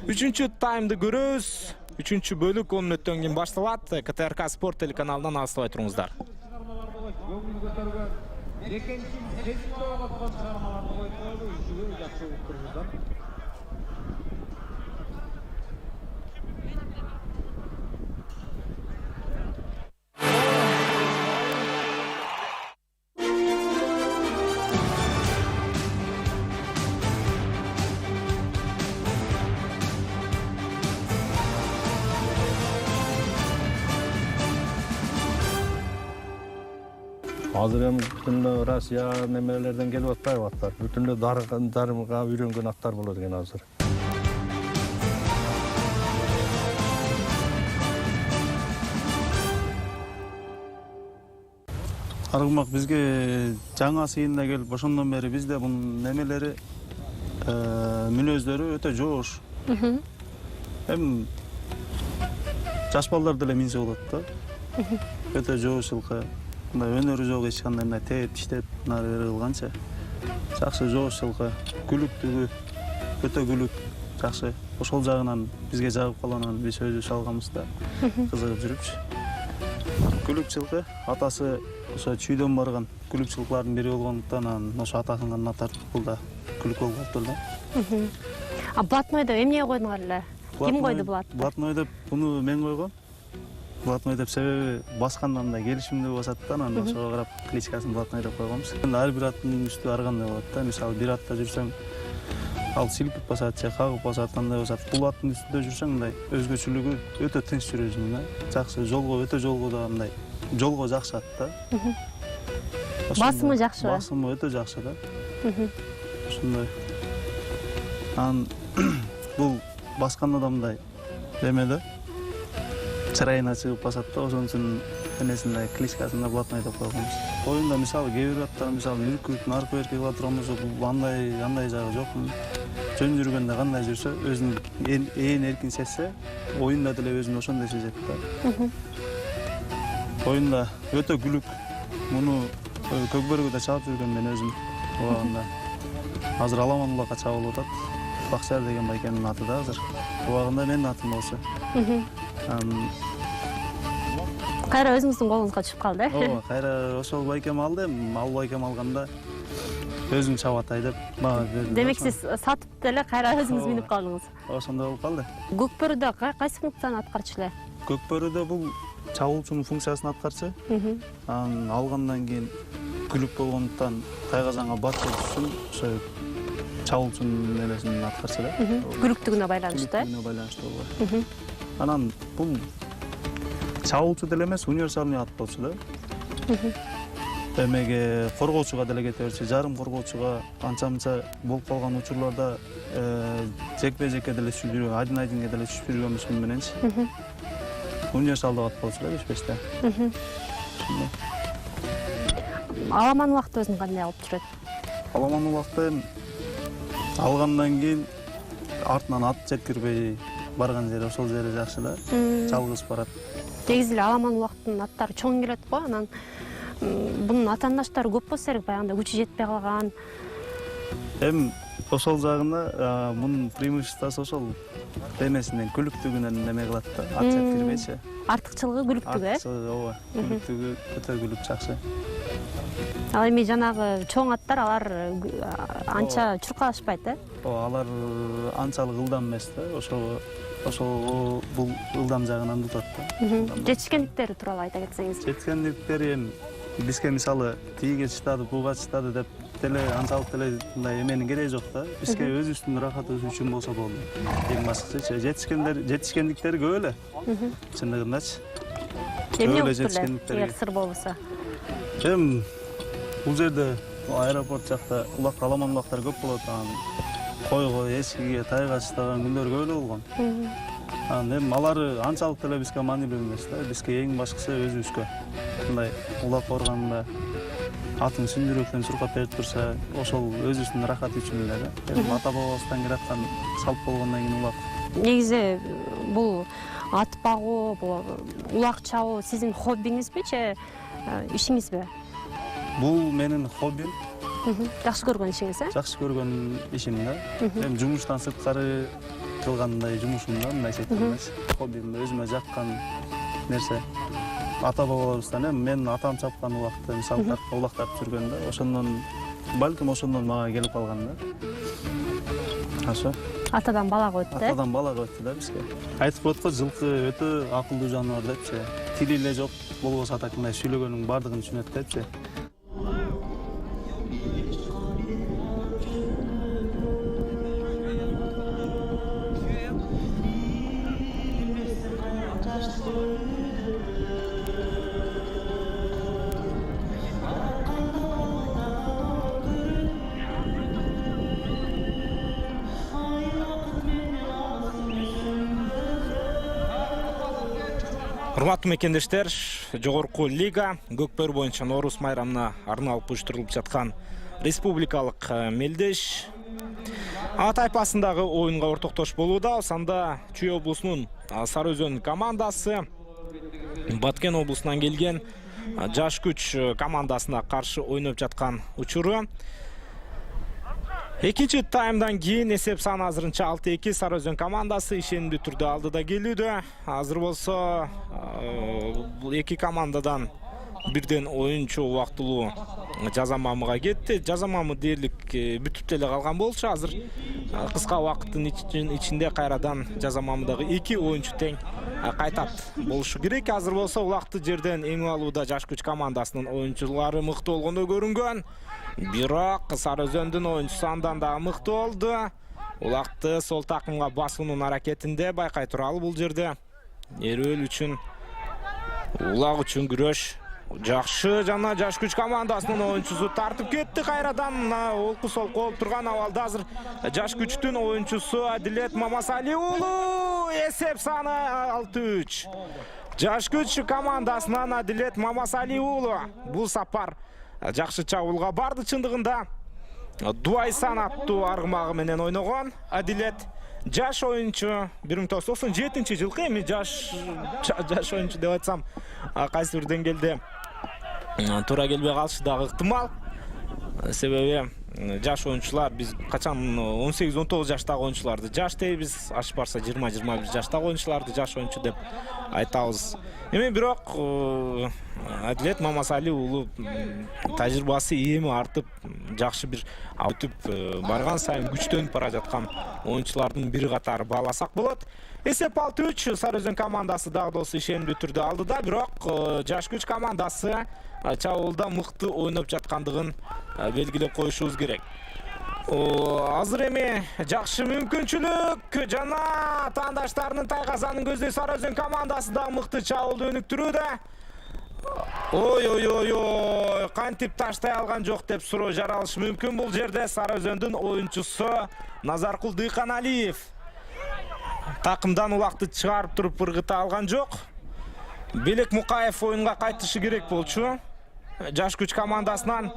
3-чү таймды көрөбүз. 3-чү бөлүк 10 мүнөттөн кийин башталат. КТРК Спорт телеканалынан алыстабай туруңуздар. Азыр эми бүтүнлөй Россия немелерден келип атпайбы аттар? Бүтүнлөй дарымга үйрөнгөн аттар болот экен азыр. Аргымак бизге жаңа сыйында келип ошондон бери бизде бунун немелери мүнөздөрү өтө жоош. Эми жаш балдар деле минсе болот да. Өтө жоош жылкы. Мындай өнөрү жок эч кандай мына тээп иштеп нары бери кылганча. жакшы жоош жылкы, күлүктүгү өтө күлүк, жакшы. Ошол жагынан бизге жагып калганын биз өзүбүз алганбыз да, кызыгып жүрүпчү. Күлүк жылкы атасы ошо чүйдөн барган күлүк жылкылардын бири болгондуктан анан ошо атасынын канына тартып бул да күлүк болуп калыптыр да. Блатной деп эмнеге койдуңар эле? Ким койду блатты? Блатной деп буну мен койгом. Блатной деп себеби басканда мындай келишимдүү басат да, анан ошого карап кличкасын блатной деп койгонбуз. Ар бир аттын үстү ар кандай болот да. Мисалы бир атта жүрсөң, ал силкип басат же кагып басат, андай басат. Бул аттын үстүндө жүрсөң, мындай өзгөчөлүгү өтө тынч жүрөсүң да. Жакшы жолго, өтө жолго да мындай жолго жакшы ат да. Басымы жакшы. Басымы өтө жакшы да. Ошондой. Анан бул басканда да мындай эмеде чырайына чыгып басат да, ошон үчүн энесинде кличкасында блатной деп койгонбуз. Оюнда мисалы кээ бир аттар мисалы үркүп, наркы берки кыла турган болсо, бул андай жагы жок. Жөн жүргөндө кандай жүрсө, өзүнүн ээн эркин сезсе, оюнда деле өзүн ошондой сезет да. Оюнда өтө күлүк. Муну Көкбөргөдө чабып жүргөм мен өзүм убагында. Азыр Аламан улакка чабылып атат. Бакчар деген байкенин аты да азыр. Убагында менин атым болчу. Кайра өзүңүздүн колуңузга түшүп калды, э? Ооба, кайра ошол байкем алды, ал байкем алганда өзүм чабып атай деп мага берди. Демек сиз сатып деле кайра өзүңүз минип калдыңыз. Ошондой болуп калды. Көкбөрүдө кайсы функцияны аткарчу эле? Көкбөрүдө бул чабуучунун функциясын аткарчу. Анан алгандан кийин күлүк болгондуктан тайгазанга батып түшсүн, ошо чабуучунун нересин аткарчу эле. Күлүктүгүнө байланыштуу, э? Күлүктүгүнө байланыштуу болот. Анан бул чабуучу деле эмес, универсальный ат болчу да. Эмеге коргоочуга деле кете берчү, жарым коргоочуга анча-мынча болуп калган учурларда жекпе-жекке деле түшүп жүргөн, один-одинге деле түшүп жүргөнбүз муну мененчи. Универсалдык ат болчу эле бешпеште. Аламан убакты өзүн кандай алып жүрөт? Аламан убакты алгандан кийин артынан ат жеткирбей барган жери ошол жери жакшы да. Жалгыз барат. Негизи эле Аламан убактын аттары чоң келет го, анан бунун атаандаштары көп болсо керек, баягындай күчү жетпей калган. Ошол жагында мунун преимуществосу ошол эмесинен күлүктүгүнөн неме кылат да, ат жеткирбейчи. Артыкчылыгы күлүктүгү, э? Артыкчылыгы ооба, күлүктүгү өтө күлүк жакшы. Ал эми жанагы чоң аттар алар анча чуркалашпайт, э? Ооба, алар анчалык ылдам эмес да, ошол бул ылдам жагынан тутат да. Жетишкендиктери тууралуу айта кетсеңиз. Жетишкендиктери бизге мисалы тиги чыдады, буга чыдады деп деле анчалык деле мындай эменин кереги жок да. Бизге өзүбүздүн рахатыбыз үчүн болсо болду. Эң башкысы жетишкендиктери көп эле. Чындыгындачы. Эмне болуптур, эгер сыр болбосо? Бул жерде аэропорт жакта Аламан улактар көп болот. Койго, эскиге, тайга чыдаган күндөр көп эле болгон. Анан алары анчалык деле бизге маанилүү эмес да. Бизге эң башкысы өзүбүзгө. Мындай улап барганда атын сүндүрөктөн суркап берип турса, ошол өзүбүздүн рахаты үчүн эле да. Ата бабабыздан кираткан салт болгондон кийин улак. Негизи бул ат багуу, бул улак чабуу сиздин хоббиңизби же ишиңизби? Бул менин хоббим. Жакшы көргөн ишиңиз, э? Жакшы көргөн ишим да. Жумуштан сырткары кылгандай жумушум да, мындай сеттемес. Хоббим өзүмө жаккан нерсе. Ата бабаларыбыздан мен атам чапкан убакта мисалы улак тартып жүргөндө, ошондон балким ошондон мага келип калган да. Ошо. Атадан балага өттү, э? Атадан балага өттү да бизге. Айтып коет го, жылкы өтө акылдуу жаныбар депчи. Тили эле жок, болбосо атакындай сүйлөгөнүн бардыгын түшүнөт депчи. Урматтуу мекендештер, жогорку лига Көкбөр боюнча Нооруз майрамына арналып уюштурулуп жаткан республикалык мелдеш А тайпасындагы оюнга ортоктош болууда. Ошондо Чүй облусунун Сары Өзөн командасы Баткен облусунан келген жаш күч командасына каршы ойноп жаткан учуру. Экинчи таймдан кийин эсеп саны азырынча 6-2 Сары Өзөн командасы ишенимдүү түрдө алдыда келүүдө. Азыр болсо бул эки командадан бирден оюнчу убактылуу жаза мамыга кетти. Жаза мамы дээрлик бүтүп деле калган болчу. Азыр кыска убакыттын ичинде кайрадан жаза мамыдагы эки оюнчу тең кайтат болушу керек. Азыр болсо улакты жерден эң алууда Жаш күч командасынын оюнчулары мыкты болгондой көрүнгөн. Бирок Сары Өзөндүн оюнчусу андан да мыкты болду. Улакты сол такымга басуунун аракетинде байкай туралы бул жерде эрүүл үчүн улак үчүн күрөш жакшы жана Жаш күч командасынын оюнчусу тартып кетти. Кайрадан олку солку болуп турган абалда азыр Жаш күчтүн оюнчусу Адилет Мамасали уулу эсеп саны 6-3. Жаш күч командасынан Адилет Мамасали уулу бул сапар жакшы чабуулга барды. Чындыгында Дуайсан аттуу аргымагы менен ойногон Адилет жаш оюнчу. 1997-жылкы эми жаш оюнчу деп айтсам кайсы бир деңгээлде туура келбей калышы дагы ыктымал. Себеби жаш оюнчулар биз качан 18-19 жаштагы оюнчуларды жаш дейбиз, ашып барса 20-21 жаштагы оюнчуларды жаш оюнчу деп айтабыз. Эми бирок Адилет Мамасали уулу тажрыйбасы эми артып, жакшы бир өтүп барган сайын күчтөнүп бара жаткан оюнчулардын бири катары бааласак болот. Эсеп 6-3 Сары Өзөн командасы дагы болсо ишенимдүү түрдө алдыда, бирок Жаш күч командасы чабуулда мыкты ойноп жаткандыгын белгилеп коюшубуз керек. Азыр эми жакшы мүмкүнчүлүк жана таңдаштарынын тайгазанын көздөй Сары Өзөн командасы дагы мыкты чабуулду өнүктүрүүдө. Ой, кантип таштай алган жок деп суроо жаралышы мүмкүн бул жерде. Сары Өзөндүн оюнчусу Назаркул Дыйканалиев такымдан улакты чыгарып туруп ыргыта алган жок. Белек Мукаев оюнга кайтышы керек болчу Жаш күч командасынан.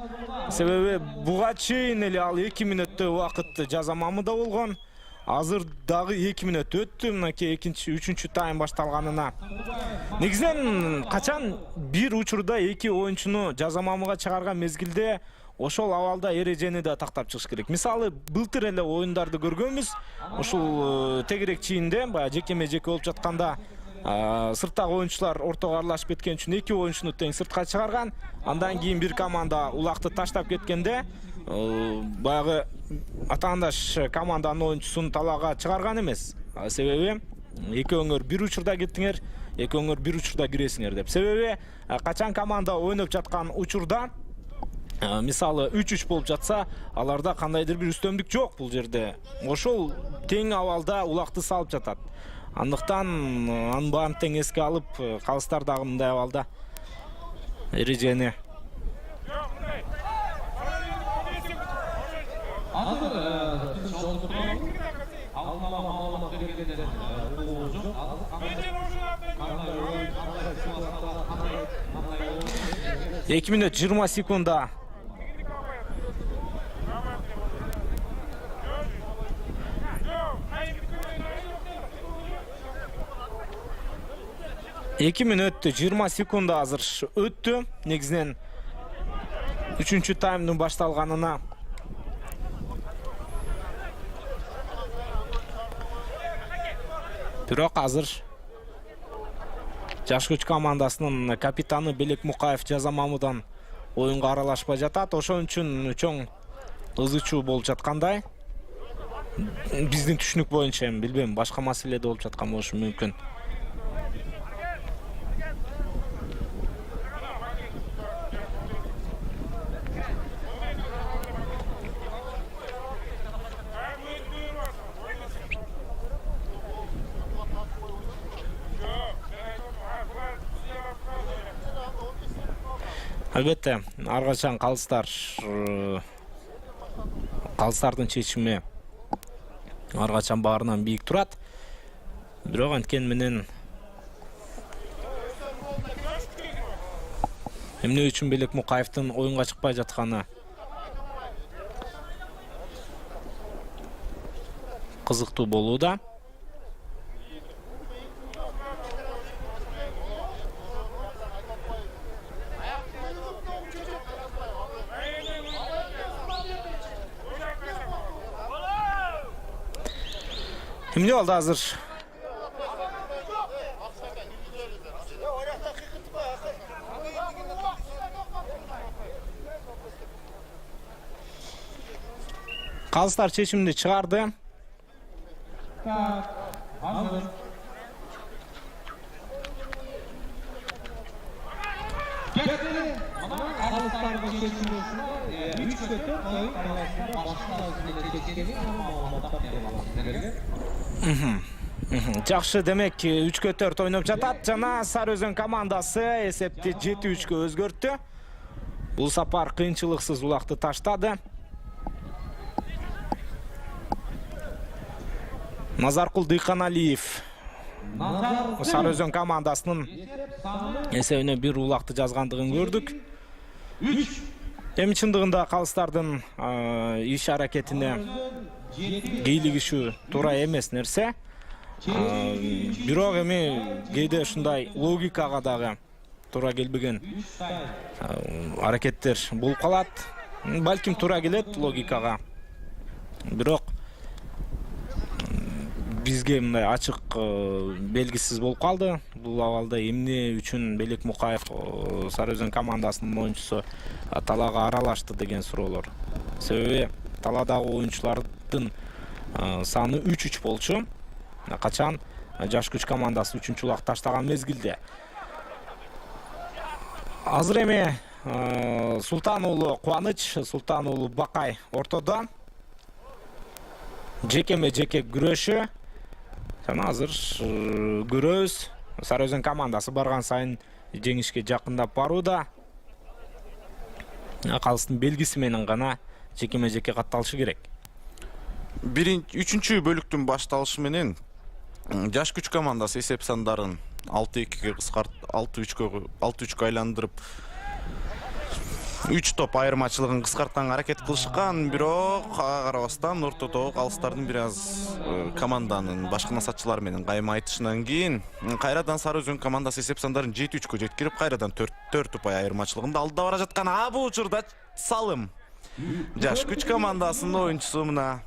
Себеби буга чейин эле ал 2 мүнөттөй убакыт жаза мамыда болгон. Азыр дагы 2 мүнөт өттү. Мынакей экинчи, үчүнчү тайм башталганына. Негизинен качан бир учурда эки оюнчуну жаза мамыга чыгарган мезгилде ошол абалда эрежени да тактап чыгыш керек. Мисалы, былтыр эле оюндарды көргөнбүз. Ушул тегерек чийинде, баягы жекеме-жеке болуп жатканда сырттагы оюнчулар ортого аралашып кеткен үчүн эки оюнчуну тең сыртка чыгарган. Андан кийин бир команда улакты таштап кеткенде баягы атаандаш команданын оюнчусун талаага чыгарган эмес. Себеби экөөңөр бир учурда кеттиңер, экөөңөр бир учурда киресиңер деп. Себеби качан команда ойноп жаткан учурда мисалы 3-3 болуп жатса, аларда кандайдыр бир үстөмдүк жок бул жерде. Ошол тең абалда улакты салып жатат. Андыктан анын баарын тең эске алып, калыстар дагы мындай абалда эрежени Эки мүнөт 20 секунда. Эки мүнөт 20 секунда азыр өттү. Негизинен үчүнчү таймдын башталганына. Бирок азыр Жаш күч командасынын капитаны Белек Мукаев жаза мамыдан оюнга аралашпай жатат. Ошон үчүн чоң ызычуу болуп жаткандай. Биздин түшүнүк боюнча, билбейм, башка маселеде болуп жаткан болушу мүмкүн. Албетте, ар качан калыстардын чечими ар качан баарынан бийик турат. Бирок анткени менен эмне үчүн Белек Мукаевдин оюнга чыкпай жатканы кызыктуу болууда. Эмне болду азыр? Калыстар чечимди чыгарды. Жакшы, демек 3-4 ойноп жатат жана Сары Өзөн командасы эсепти 7-3-кө өзгөрттү. Бул сапар кыйынчылыксыз улакты таштады. Назаркул Дыйканалиев Сары Өзөн командасынын эсебине бир улакты жазгандыгын көрдүк. Эми чындыгында калыстардын иш аракетине кейлигишүү туура эмес нерсе. Бирок эми кээде ушундай логикага дагы туура келбеген аракеттер болуп калат. Балким туура келет логикага. Бирок бизге мындай ачык белгисиз болуп калды. Бул абалда эмне үчүн Белек Мукаев Сары Өзөн командасынын оюнчусу талаага аралашты деген суроолор. Себеби таладагы оюнчулардын саны 3-3 болчу. Качан жаш күч командасы 3-чү улак таштаган мезгилде. Азыр эми Султан уулу Кубаныч, Султан уулу Бакай ортодо. Жекеме жеке күрөшү. Жана азыр көрөбүз. Сары Өзөн командасы барган сайын жеңишке жакындап барууда. Калыстын белгиси менен гана жекеме жеке катталышы керек. 3-чү бөлүктүн башталышы менен жаш күч командасы эсеп сандарын 6-2-ге кыскартып, 6-3-кө айландырып 3 топ айырмачылыгын кыскартканга аракет кылышкан, бирок ага карабастан ортодогу калыстардын бир аз команданын башкы насатчылар менен кайма айтышынан кийин кайрадан Сары Өзөн командасы эсеп сандарын 7-3-кө жеткирип, кайрадан 4 ұпай айырмачылыгында алдыда бара жаткан. Бул учурда салым жаш күч командасынын оюнчусу мына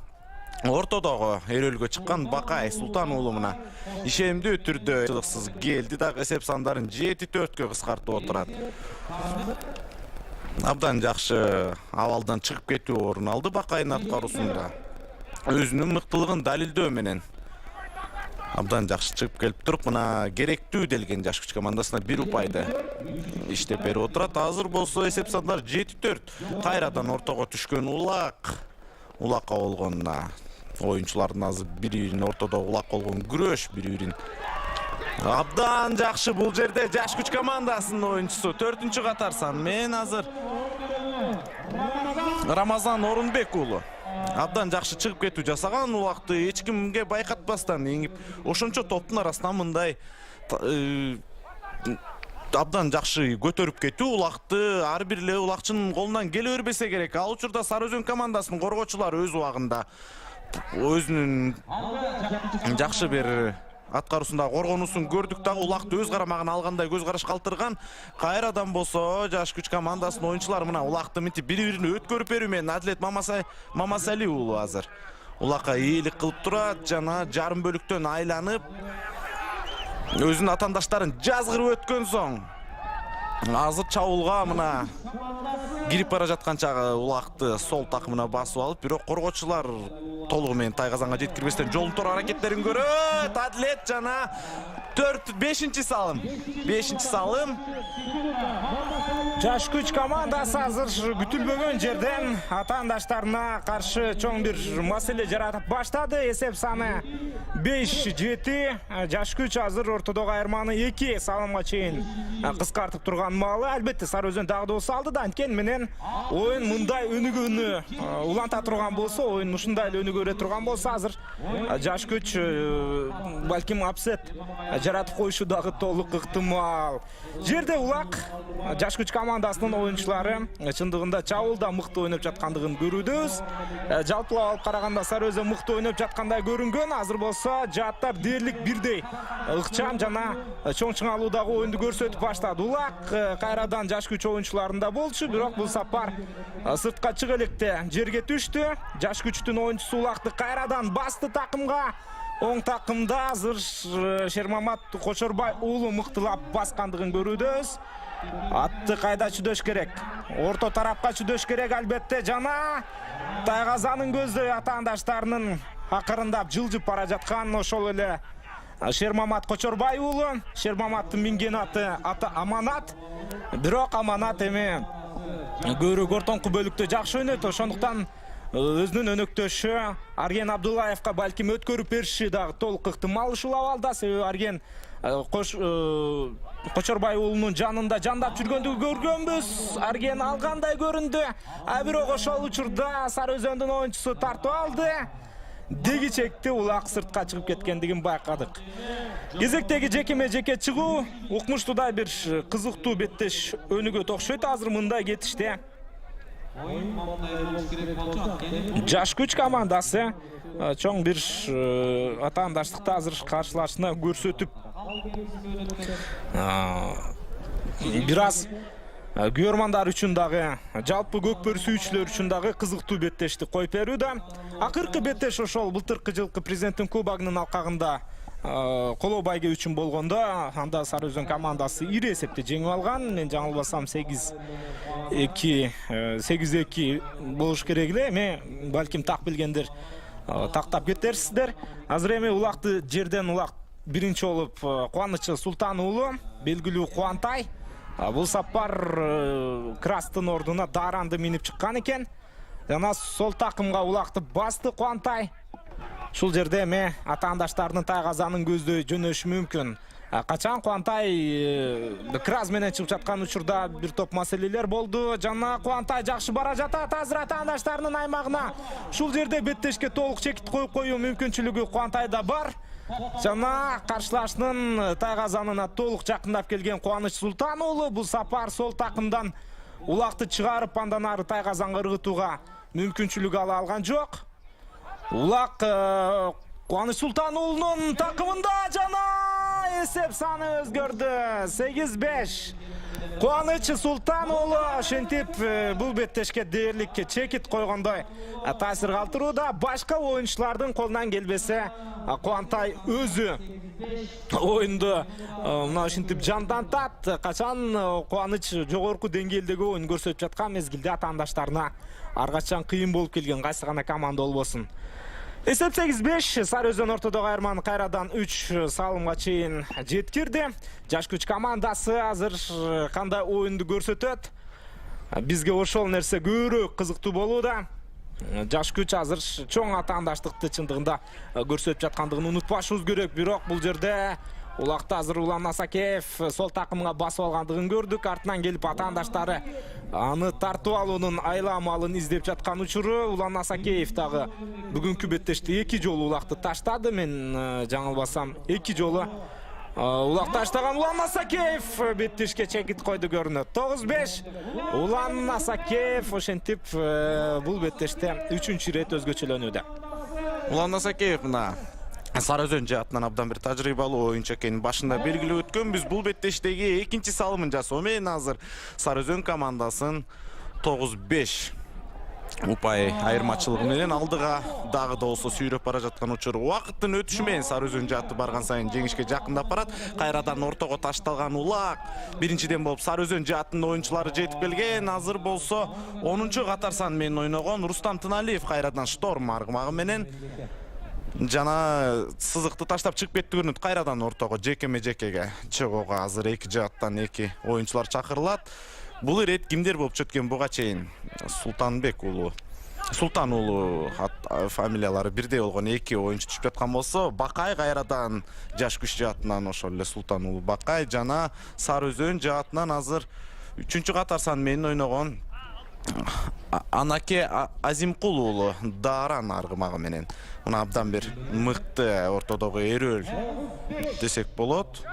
ортодогу эрөлгө чыккан Бакай Султан уулу мына ишемдүү түрдө чылыксыз келди дагы эсеп сандарын 7-4-кө кыскартып отурат. Абдан жакшы абалдан чыгып кетүү орун алды Бакайдын аткаруусунда. Өзүнүн мыктылыгын далилдөө менен абдан жакшы чыгып келип туруп, мына керектүү делген жаш күч командасына 1 упайды иштеп берип отурат. Азыр болсо эсеп сандар 7-4. Кайрадан ортого түшкөн улакка болгонуна оюнчулардын азыр бири-бирин ортодо улак болгон күрөш, бири-бирин абдан жакшы. Бул жерде жаш күч командасынын оюнчусу 4-чү катар сан менен азыр Рамазан Орунбек уулу абдан жакшы чыгып кетүү жасаган, улакты эч кимге байкатпастан эңип ошончо топтун арасынан мындай абдан жакшы көтөрүп кетүү улакты ар бир эле улакчынын колунан келе бербесе керек. Ал учурда Сары Өзөн командасынын коргоочулары өз убагында өзүнүн жакшы бир аткаруусунда коргонуусун көрдүк дагы, улакты өз карамагына алгандай көз караш калтырган. Кайрадан болсо жаш күч командасынын оюнчулары мына улакты мынтип бири-бирине өткөрүп берүү менен Адилет Мамасали уулу азыр улакка ийгилик кылып турат жана жарым бөлүктөн айланып өзүнүн атаандаштарын жазгырып өткөн соң азыр чабуулга мына кирип бара жаткан чагы улакты сол такымына басып алып, бирок коргоочулар толугу менен тайгазанга жеткирбестен жолун тороо аракеттерин көрөт. Адлет жана 5-чи салым. 5-чи салым. Жаш күч командасы азыр күтүлбөгөн жерден атаандаштарына каршы чоң бир маселе жаратып баштады. Эсеп саны 5-7. Жаш күч азыр ортодогу айырманы 2 салымга чейин кыскартып турган маалы. Албетте Сары Өзөн дагы да болсо алдыда, анткени менен оюн мындай өнүгүүнү уланта турган болсо, оюн ушундай эле өнүгө турган болсо, азыр жаш күч балким апсет жаратып коюшу дагы толук ыктымал. Жерде улак жаш күч командасынын оюнчулары чындыгында чабуулда мыкты ойноп жаткандыгын көрүүбүз. Жалпылап алып караганда Сары Өзөн мыкты ойноп жаткандай көрүнгөн. Азыр болсо жааттар дээрлик бирдей ыкчам жана чоң чыңалуудагы оюнду көрсөтүп баштады. Улак кайрадан жаш күч оюнчуларында болчу, бирок бул сапар сыртка чыга электе жерге түштү. Жаш күчтүн оюнчусу улакты кайрадан басты такымга. оң такымда азыр Шермамат Кочорбай уулу мыктылап баскандыгын көрүүдөбүз. Атты кайда чүдөш керек? Орто тарапка чүдөш керек албетте. Жана Тайгазанын көздөй атаандаштарынын акырындап жылжып бара жаткан ошол эле Шермамат Кочорбай уулу. Шермаматтын минген аты Аманат. Бирок Аманат эми көбүрөөк ортоңку бөлүктө жакшы ойнойт. Ошондуктан өзүнүн өнөктөшү Арген Абдуллаевка балким өткөрүп бериши дагы толук ыктымал ушул абалда. Себеби Арген Кочорбай уулунун жанында жандап жүргөндүгү көргөнбүз. Арген алгандай көрүндү. Бирок ошол учурда Сары Өзөндүн оюнчусу тартып алды. Деги чекти улак сыртка чыгып кеткендигин байкадык. Кезектеги жекеме-жеке чыгуу укмуштуудай бир кызыктуу беттеш өнүгөт окшойт азыр мындай кетиште. Жаш күч командасы чоң бир атаандаштыкта азыр каршылашына көрсөтүп бир аз күйөрмандар үчүн дагы, жалпы көкбөр сүйүүчүлөр үчүн дагы кызыктуу беттешти коюп берүүдө. Акыркы беттеш ошол былтыркы жылкы президенттин кубогунун алкагында Коло байге үчүн болгондо анда Сары Өзөн командасы ири эсепте жеңип алган. Мен жаңылбасам 8-2 болуш керек эле. Эми балким так билгендер тактап кетерсиздер. Азыр эми улакты жерден улак биринчи болуп Кубаныч Султан уулу, белгилүү Кубантай. Бул сапар Крастын ордуна Даранды минип чыккан экен. Жана сол такымга улакты басты Кубантай. Шул жерде эми атаандаштардын Тайгазанын көздөй жөнөшү мүмкүн. Качан Кубантай Краз менен чыгып жаткан учурда бир топ маселелер болду. Жана Кубантай жакшы бара жатат азыр атаандаштарынын аймагына. Шул жерде беттешке толук чекит коюп коюу мүмкүнчүлүгү Кубантайда бар. Жана каршылашнын Тайгазанына толук жакындап келген Кубаныч Султан уулу бул сапар сол такымдан улакты чыгарып андан ары Тайгазанга ыргытууга мүмкүнчүлүк ала алган жок. Улак Кубаныч Султан уулунун такымында жана эсеп саны өзгөрдү. 8-5. Кубаныч Султан уулу ошентип бул беттешке дээрлик чекит койгондой таасир калтырууда. Башка оюнчулардын колунан келбесе Кубантай өзү оюнду мына ошентип жандантат. Качан Кубаныч жогорку деңгээлдеги оюн көрсөтүп жаткан мезгилде атаандаштарына ар качан кыйын болуп келген кайсы гана команда болбосун. Эсеп 8-5. Сары Өзөн ортодогу айырманы кайрадан 3 салымга чейин жеткирди. Жаш күч командасы азыр кандай оюнду көрсөтөт? Бизге ошол нерсе көбүрөөк кызыктуу болууда. Жаш күч азыр чоң атаандаштыкты чындыгында көрсөтүп жаткандыгын унутпашыбыз керек. Бирок бул жерде улакта азыр Улан Насакеев сол такымга басып алгандыгын көрдүк. Артынан келип атаандаштары аны тартып алуунун айла-амалын издеп жаткан учуру. Улан Насакеев дагы бүгүнкү беттеште 2 жолу улакты таштады. Мен жаңылбасам 2 жолу улак таштаган Улан Насакеев беттешке чекит койду көрүнөт. 9-5. Улан Насакеев ошентип бул беттеште 3-чү ирет өзгөчөлөнүүдө. Улан Насакеев мына Сары Өзөн жаатынан абдан бир тажрыйбалуу оюнчу экенин башында белгилеп өткөнбүз. Бул беттештеги экинчи салымын жасоо менен азыр Сары Өзөн командасын 9-5 упай айырмачылыгы менен алдыга дагы да болсо сүйрөп бара жаткан учуру. Убакыттын өтүшү менен Сары Өзөн жааты барган сайын жеңишке жакындап барат. Кайрадан ортого ташталган улак биринчиден болуп Сары Өзөн жаатынын оюнчулары жетип келген. Азыр болсо 10-чу катар сан менен ойногон Рустам Тыналиев кайрадан шторм аргымагы менен жана сызыкты таштап чыгып кетти көрүнөт. Кайрадан ортого жекеме-жекеге чыгууга азыр 2 жааттан 2 оюнчулар чакырылат. Бул ирет кимдер болуп чөткөн буга чейин? Султанбек уулу, Султан уулу фамилиялары бирдей болгон 2 оюнчу түшүп жаткан болсо, Бакай кайрадан жаш күч жаатынан ошол эле Султан уулу Бакай жана Сары Өзөн жаатынан азыр 3-чү катар сан менен ойногон Анаке Азимкул уулу Даран аргымагы менен. Мына абдан бир мыкты ортодогу эрөл десек болот.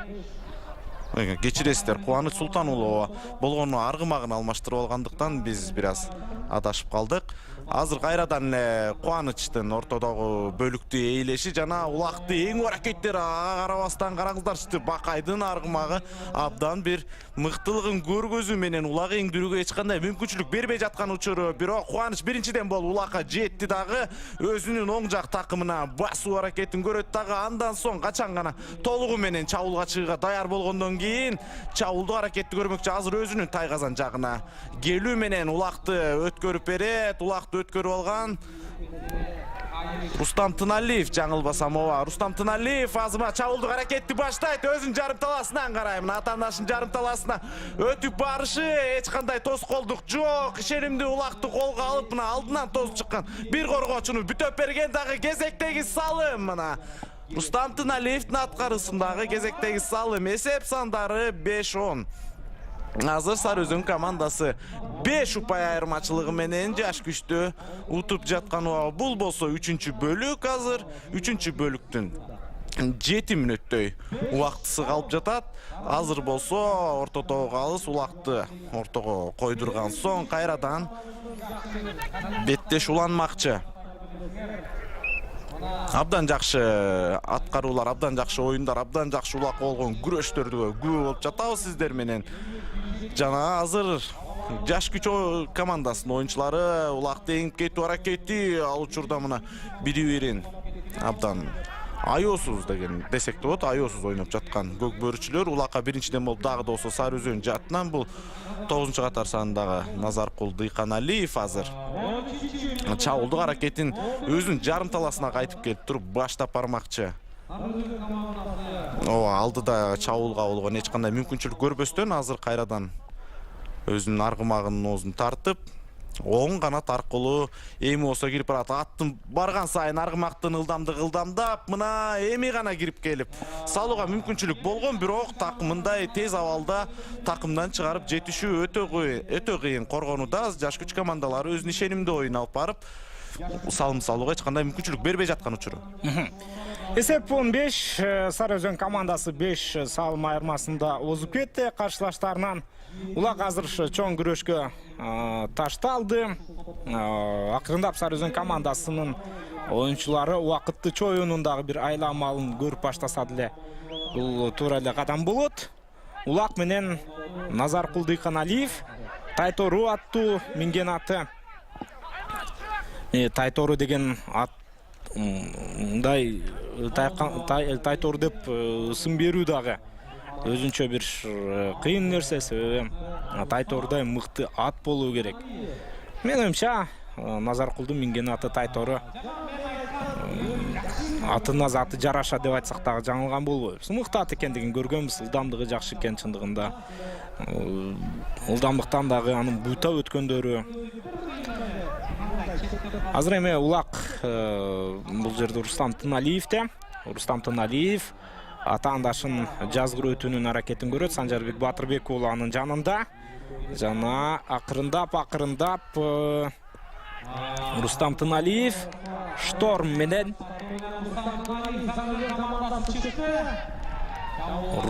Кечиресиздер, Кубаныч Султан уулу болгону аргымагын алмаштырып алгандыктан биз бир аз адашып калдык. азыр кайрадан эле кубанычтын ортодогу бөлүктү ээлеши жана улакты эң аракеттери карабастан караңыздарчы, Бакайдын аргымагы абдан бир мыктылыгын көргөзүү менен улак эңдирүүгө эч кандай мүмкүнчүлүк бербей жаткан учуру. Бирок кубаныч биринчиден болуп улакка жетти дагы, өзүнүн оң жак такымына басуу аракетин көрөт дагы. Андан соң качан гана толугу менен чабуулга чыгууга даяр болгондон кийин чабуулдук аракетти көрмөкчү. Азыр өзүнүн тайгазан жагына келүү менен улакты өткөрүп берет. Улакты өткөрүп алган Рустам Тыналиев, жаңылбасам ооба. Рустам Тыналиев азырма чабуулдук аракетти баштайт. Өзүнүн жарым таласынан карайм. Атандашын жарым таласына өтүп барышы, эч кандай тоскоолдук жок. Ишенимдүү улакты колго алып, мына алдынан тосуп чыккан бир коргоочуну бүтөп берген дагы кезектеги салым. Мына Рустам Тыналиевдин аткаруусундагы кезектеги салым. Эсеп сандары 5-10. Азыр Сары Өзөн командасы 5 упай айырмачылыгы менен жаш күчтү утуп жаткан. Бул болсо 3-чү бөлүк. Азыр 3-чү бөлүктүн 7 мүнөттөй убактысы калып жатат. Азыр болсо ортодогу калыс улакты ортого койдурган соң кайрадан беттеш уланмакчы. Абдан жакшы аткаруулар, абдан жакшы оюндар, абдан жакшы улак болгон күрөштөрдү күбө болуп жатабыз сиздер менен. Жана азыр жаш күч командасынын оюнчулары улакты эңип кетүү аракети ал учурда мына бири-бирин абдан аёсуз деген десек де болот, аёсуз ойноп жаткан көк бөрүчүлөр. Улакка биринчиден болуп дагы да болсо Сары Өзөн жатынан бул 9-катар сандагы Назаркул Дыйканалиев азыр чабуулдук аракетин өзүнүн жарым таласына кайтып келип туруп баштап бармакчы. Алдыда чабуулга болгон эч кандай мүмкүнчүлүк көрбөстөн азыр кайрадан өзүнүн аргымагынын оозун тартып, оң канат аркылуу эми болсо кирип барат. Аттын барган сайын аргымактын ылдамдап, мына эми гана кирип келип салууга мүмкүнчүлүк болгон, бирок такымындай тез абалда такымдан чыгарып жетишүү өтө кыйын. Коргонууда жаш күч командалары өзүнүн ишенимдүү оюн алып барып, салым салууга эч кандай мүмкүнчүлүк бербей жаткан учуру. Эсеп 15, Сары Өзөн командасы 5 салым айырмасында озуп кетти каршылаштарынан. Улак азыр чоң күрөшкө ташталды. Акырындап Сары Өзөн командасынын оюнчулары убакытты чоюнундагы бир айламалын көрүп баштаса деле бул туура эле кадам болот. Улак менен Назаркул Дыйканалиев Тайтору аттуу минген аты. Тайтору деген ат мындай Тайтору деп ысым берүү дагы өзүнчө бир кыйын нерсе. Себеби Тайторудай мыкты ат болуу керек. Мен оюмча Назаркулдун минген аты Тайтору. Атына заты жараша деп айтсак дагы жаңылган болбойбуз. Мыкты ат экендигин көргөнбүз, ылдамдыгы жакшы экен чындыгында. Ылдамдыктан дагы анын буйта өткөндөрү. Азыр эми улак бул жерде Рустам Тыналиевде. Рустам Тыналиев атаандашын жазгыруу аракетин көрөт. Санжарбек Батырбек уулу анын жанында. Жана акырындап Рустам Тыналиев шторм менен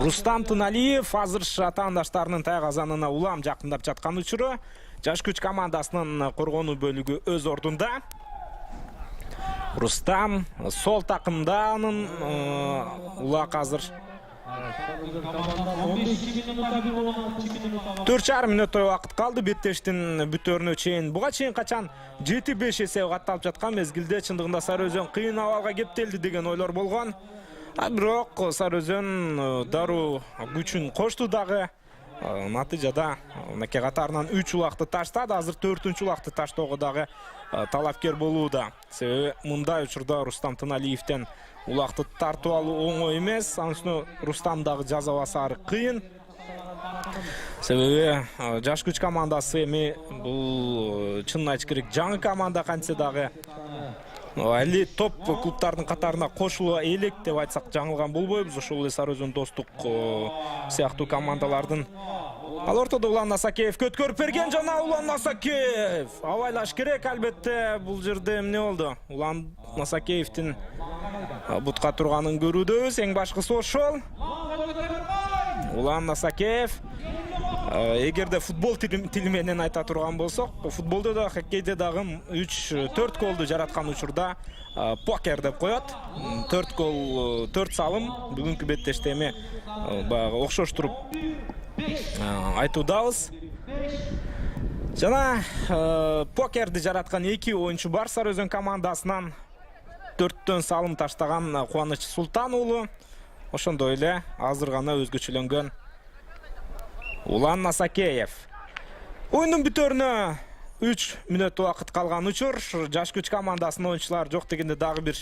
Рустам Тыналиев азыр атаандаштарынын тайгазанына улам жакындап жаткан учуру. Жаш күч командасынын коргонуу бөлүгү өз ордунда. Рустам сол такымда анын улак азыр 4,5 мүнөттөй убакыт калды беттештин бүтөрүнө чейин. Буга чейин качан 7-5 эсеп катталып жаткан мезгилде чындыгында Сары Өзөн кыйын абалга кептелди деген ойлор болгон. Бирок Сары Өзөн дароо күчүн кошту дагы. Натыйжада мынакей катарынан 3 улакты таштады. Азыр 4-чү улакты таштоого дагы талапкер болууда. Себеби мындай учурда Рустам Тыналиевден улакты тартып алуу оңой эмес. Анын үстүнө Рустам дагы жазабасары кыйын. Себеби жаш күч командасы эми бул чынын айтыш керек жаңы команда кантсе дагы эле топ клубтардын катарына кошулуа элек деп айтсак жаңылган болбойбуз. Ошол эле Сары Өзөн Достук сыяктуу командалардын. Ал ортодо Улан Насакеев көткөрүп берген, жана Улан Насакеев абайлаш керек албетте. Бул жерде эмне болду? Улан Насакеевдин бутка турганын көрүүдөбүз. Эң башкысы ошол. Улан Насакеев Эгерде футбол тили менен айта турган болсок, футболдо да, хоккейде дагы 3-4 голду жараткан учурда покер деп коет. 4 гол, 4 салым бүгүнкү беттеште эми баягы окшоштуруп айтуудабыз. Жана покерди жараткан 2 оюнчу бар Сарыөзөн командасынан. 4төн салым таштаган Кубаныч Султан уулу. Ошондой эле азыр гана өзгөчөлөнгөн Улан Насакеев. Oyunun бүтөрүнө 3 мүнөт убакыт калган учур. Жаш күч командасынын оюнчулары жок дегенде дагы бир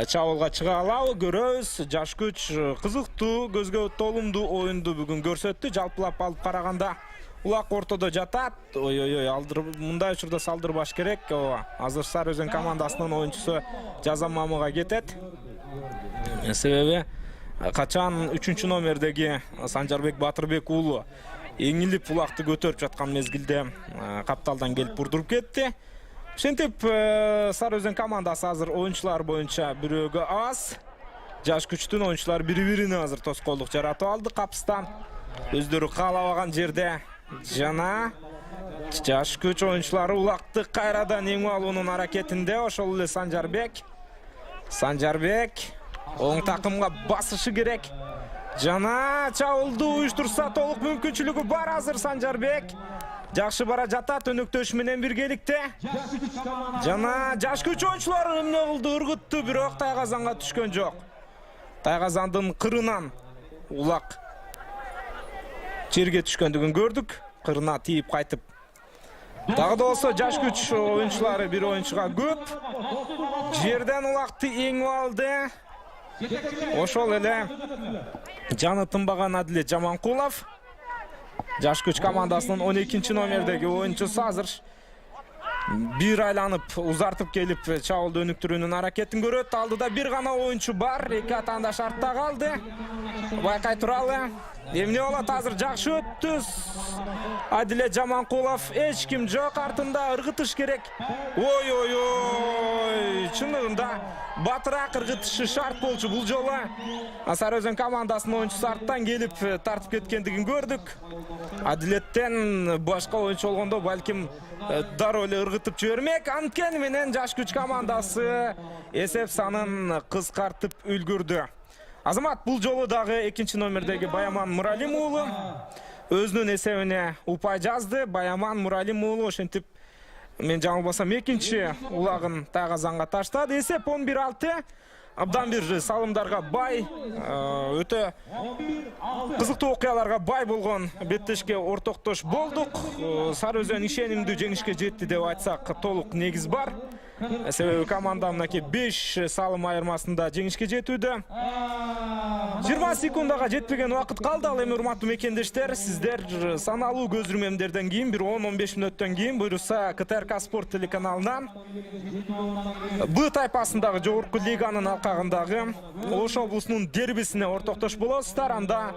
чабуулга чыга алабы, көрөбүз. Жаш күч кызыктуу, көзгө толумдуу оюнду бүгүн көрсөттү. Жалпылап алып караганда улак ортодо жатат. Ой, алдырып мындай учурда салдырбаш керек. Азыр Сарыөзөн командасынын оюнчусу жаза мамыга кетет. Себеби качан 3-номердеги Санжарбек Батырбек уулу эңилип улакты көтөрүп жаткан мезгилде капталдан келип бурдуруп кетти. Ошентип Сарыөзөн командасы азыр оюнчулар боюнча бирөөгө аз. Жаш күчтүн оюнчулары бири-бирине азыр тоскоолдук жаратып алды капыстан. Өздөрү каалабаган жерде жана жаш күч оюнчулары улакты кайрадан эңип алуунун аракетинде. Ошол эле Санжарбек оң такымга басышы керек. Жана чабуулду уюштурса толук мүмкүнчүлүгү бар азыр Санжарбек. Жакшы бара жатат өнөктөш менен биргеликте. Жана жаш күч оюнчулары эмне кылды, ыргытты, бирок тайгазанга түшкөн жок. Тайгазандын кырынан улак жерге түшкөндүгүн көрдүк. Кырына тийип кайтып. Дагы да болсо жаш күч оюнчулары бир оюнчуга көп. Жерден улакты эңип алды. Ошол эле жаны тынбаган Адилет Жаманкулов. Жаш күч командасынын 12-номердеги оюнчусу азыр бир айланып узартып келип чабуулду өнүктүрүүнүн аракетин көрөт. Алдыда бир гана оюнчу бар, 2 атаандаш артта калды. Байкай туралы. Эмне болот азыр жакшы өттү. Адилет Жаманкулов эч ким жок артында, ыргытыш керек. Ой, чындыгында батыраак ыргытышы шарт болчу бул жолу. Сарыөзөн командасынын оюнчусу арттан келип тартып кеткендигин көрдүк. Адилеттен башка оюнчу болгондо балким дароо эле ыргытып жибермек. Анткени менен жаш күч командасы эсеп санын кыскартып үлгүрдү. Азамат бул жолу дагы 2-номердеги Баяман Муралим уулу өзүнүн эсебине упай жазды. Баяман Муралим уулу ошентип мен жаңылбасам 2-чи улагын тайгазанга таштады. Эсеп 11-6. Абдан бир салымдарга бай, өтө кызыктуу окуяларга бай болгон беттешке ортоктош болдук. Сарыөзөн ишенимдүү жеңишке жетти деп айтсак толук негиз бар. Себеби команда мынакей 5 салым айырмасында жеңишке жетүүдө. 20 секундага жетпеген убакыт калды. Ал эми урматтуу мекендештер, сиздер саналуу көзүрмөмдерден кийин бир 10-15 мүнөттөн кийин буйруса КТРК Спорт телеканалынан Б тайпасындагы жогорку лиганын алкагындагы Ош облусунун дербисине ортоктош болосуздар. Анда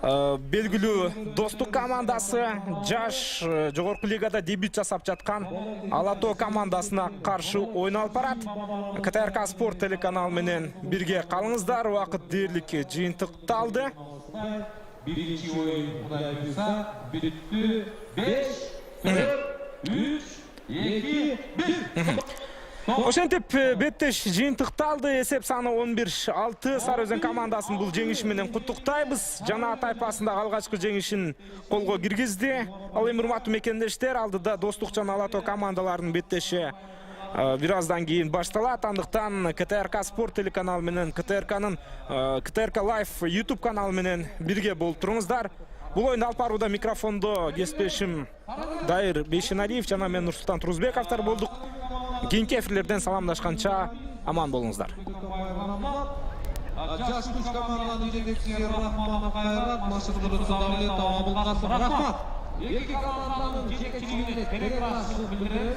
белгилүү Достук командасы жаш жогорку лигада дебют жасап жаткан Алато командасына каршы ойналып барат. КТРК Спорт телеканалы менен бирге калыңыздар. Убакыт дээрлик жыйынтыкталды. Биринчи оюн мындай буюрса бүттү. 5 4 3 2 1. Ошентип беттеш жыйынтыкталды. Эсеп саны 11-6. Сарыөзөн командасын бул жеңиш менен куттуктайбыз. Жана тайпасындагы алгачкы жеңишин колго киргизди. Ал эми урматтуу мекендештер, алдыда Достук жана Алато командаларынын беттеши бир аздан кийин башталат. Андыктан КТРК Спорт телеканалы менен КТРК Лайф YouTube каналы менен бирге болуп туруңуздар. Бул оюнду алып барууда микрофондо кесиптешим Дайыр Бейшеналиев жана мен Нурсултан Турузбековтор болдук. Кийинки эфирлерден саламдашканча аман болуңуздар. Жаш күч команданын жетекчиси Рахманов Кайрат, машыгындыруусу Давлет Абылкасов. Рахмат. Эки команданын жетекчилигине терең башчылык билдиребиз.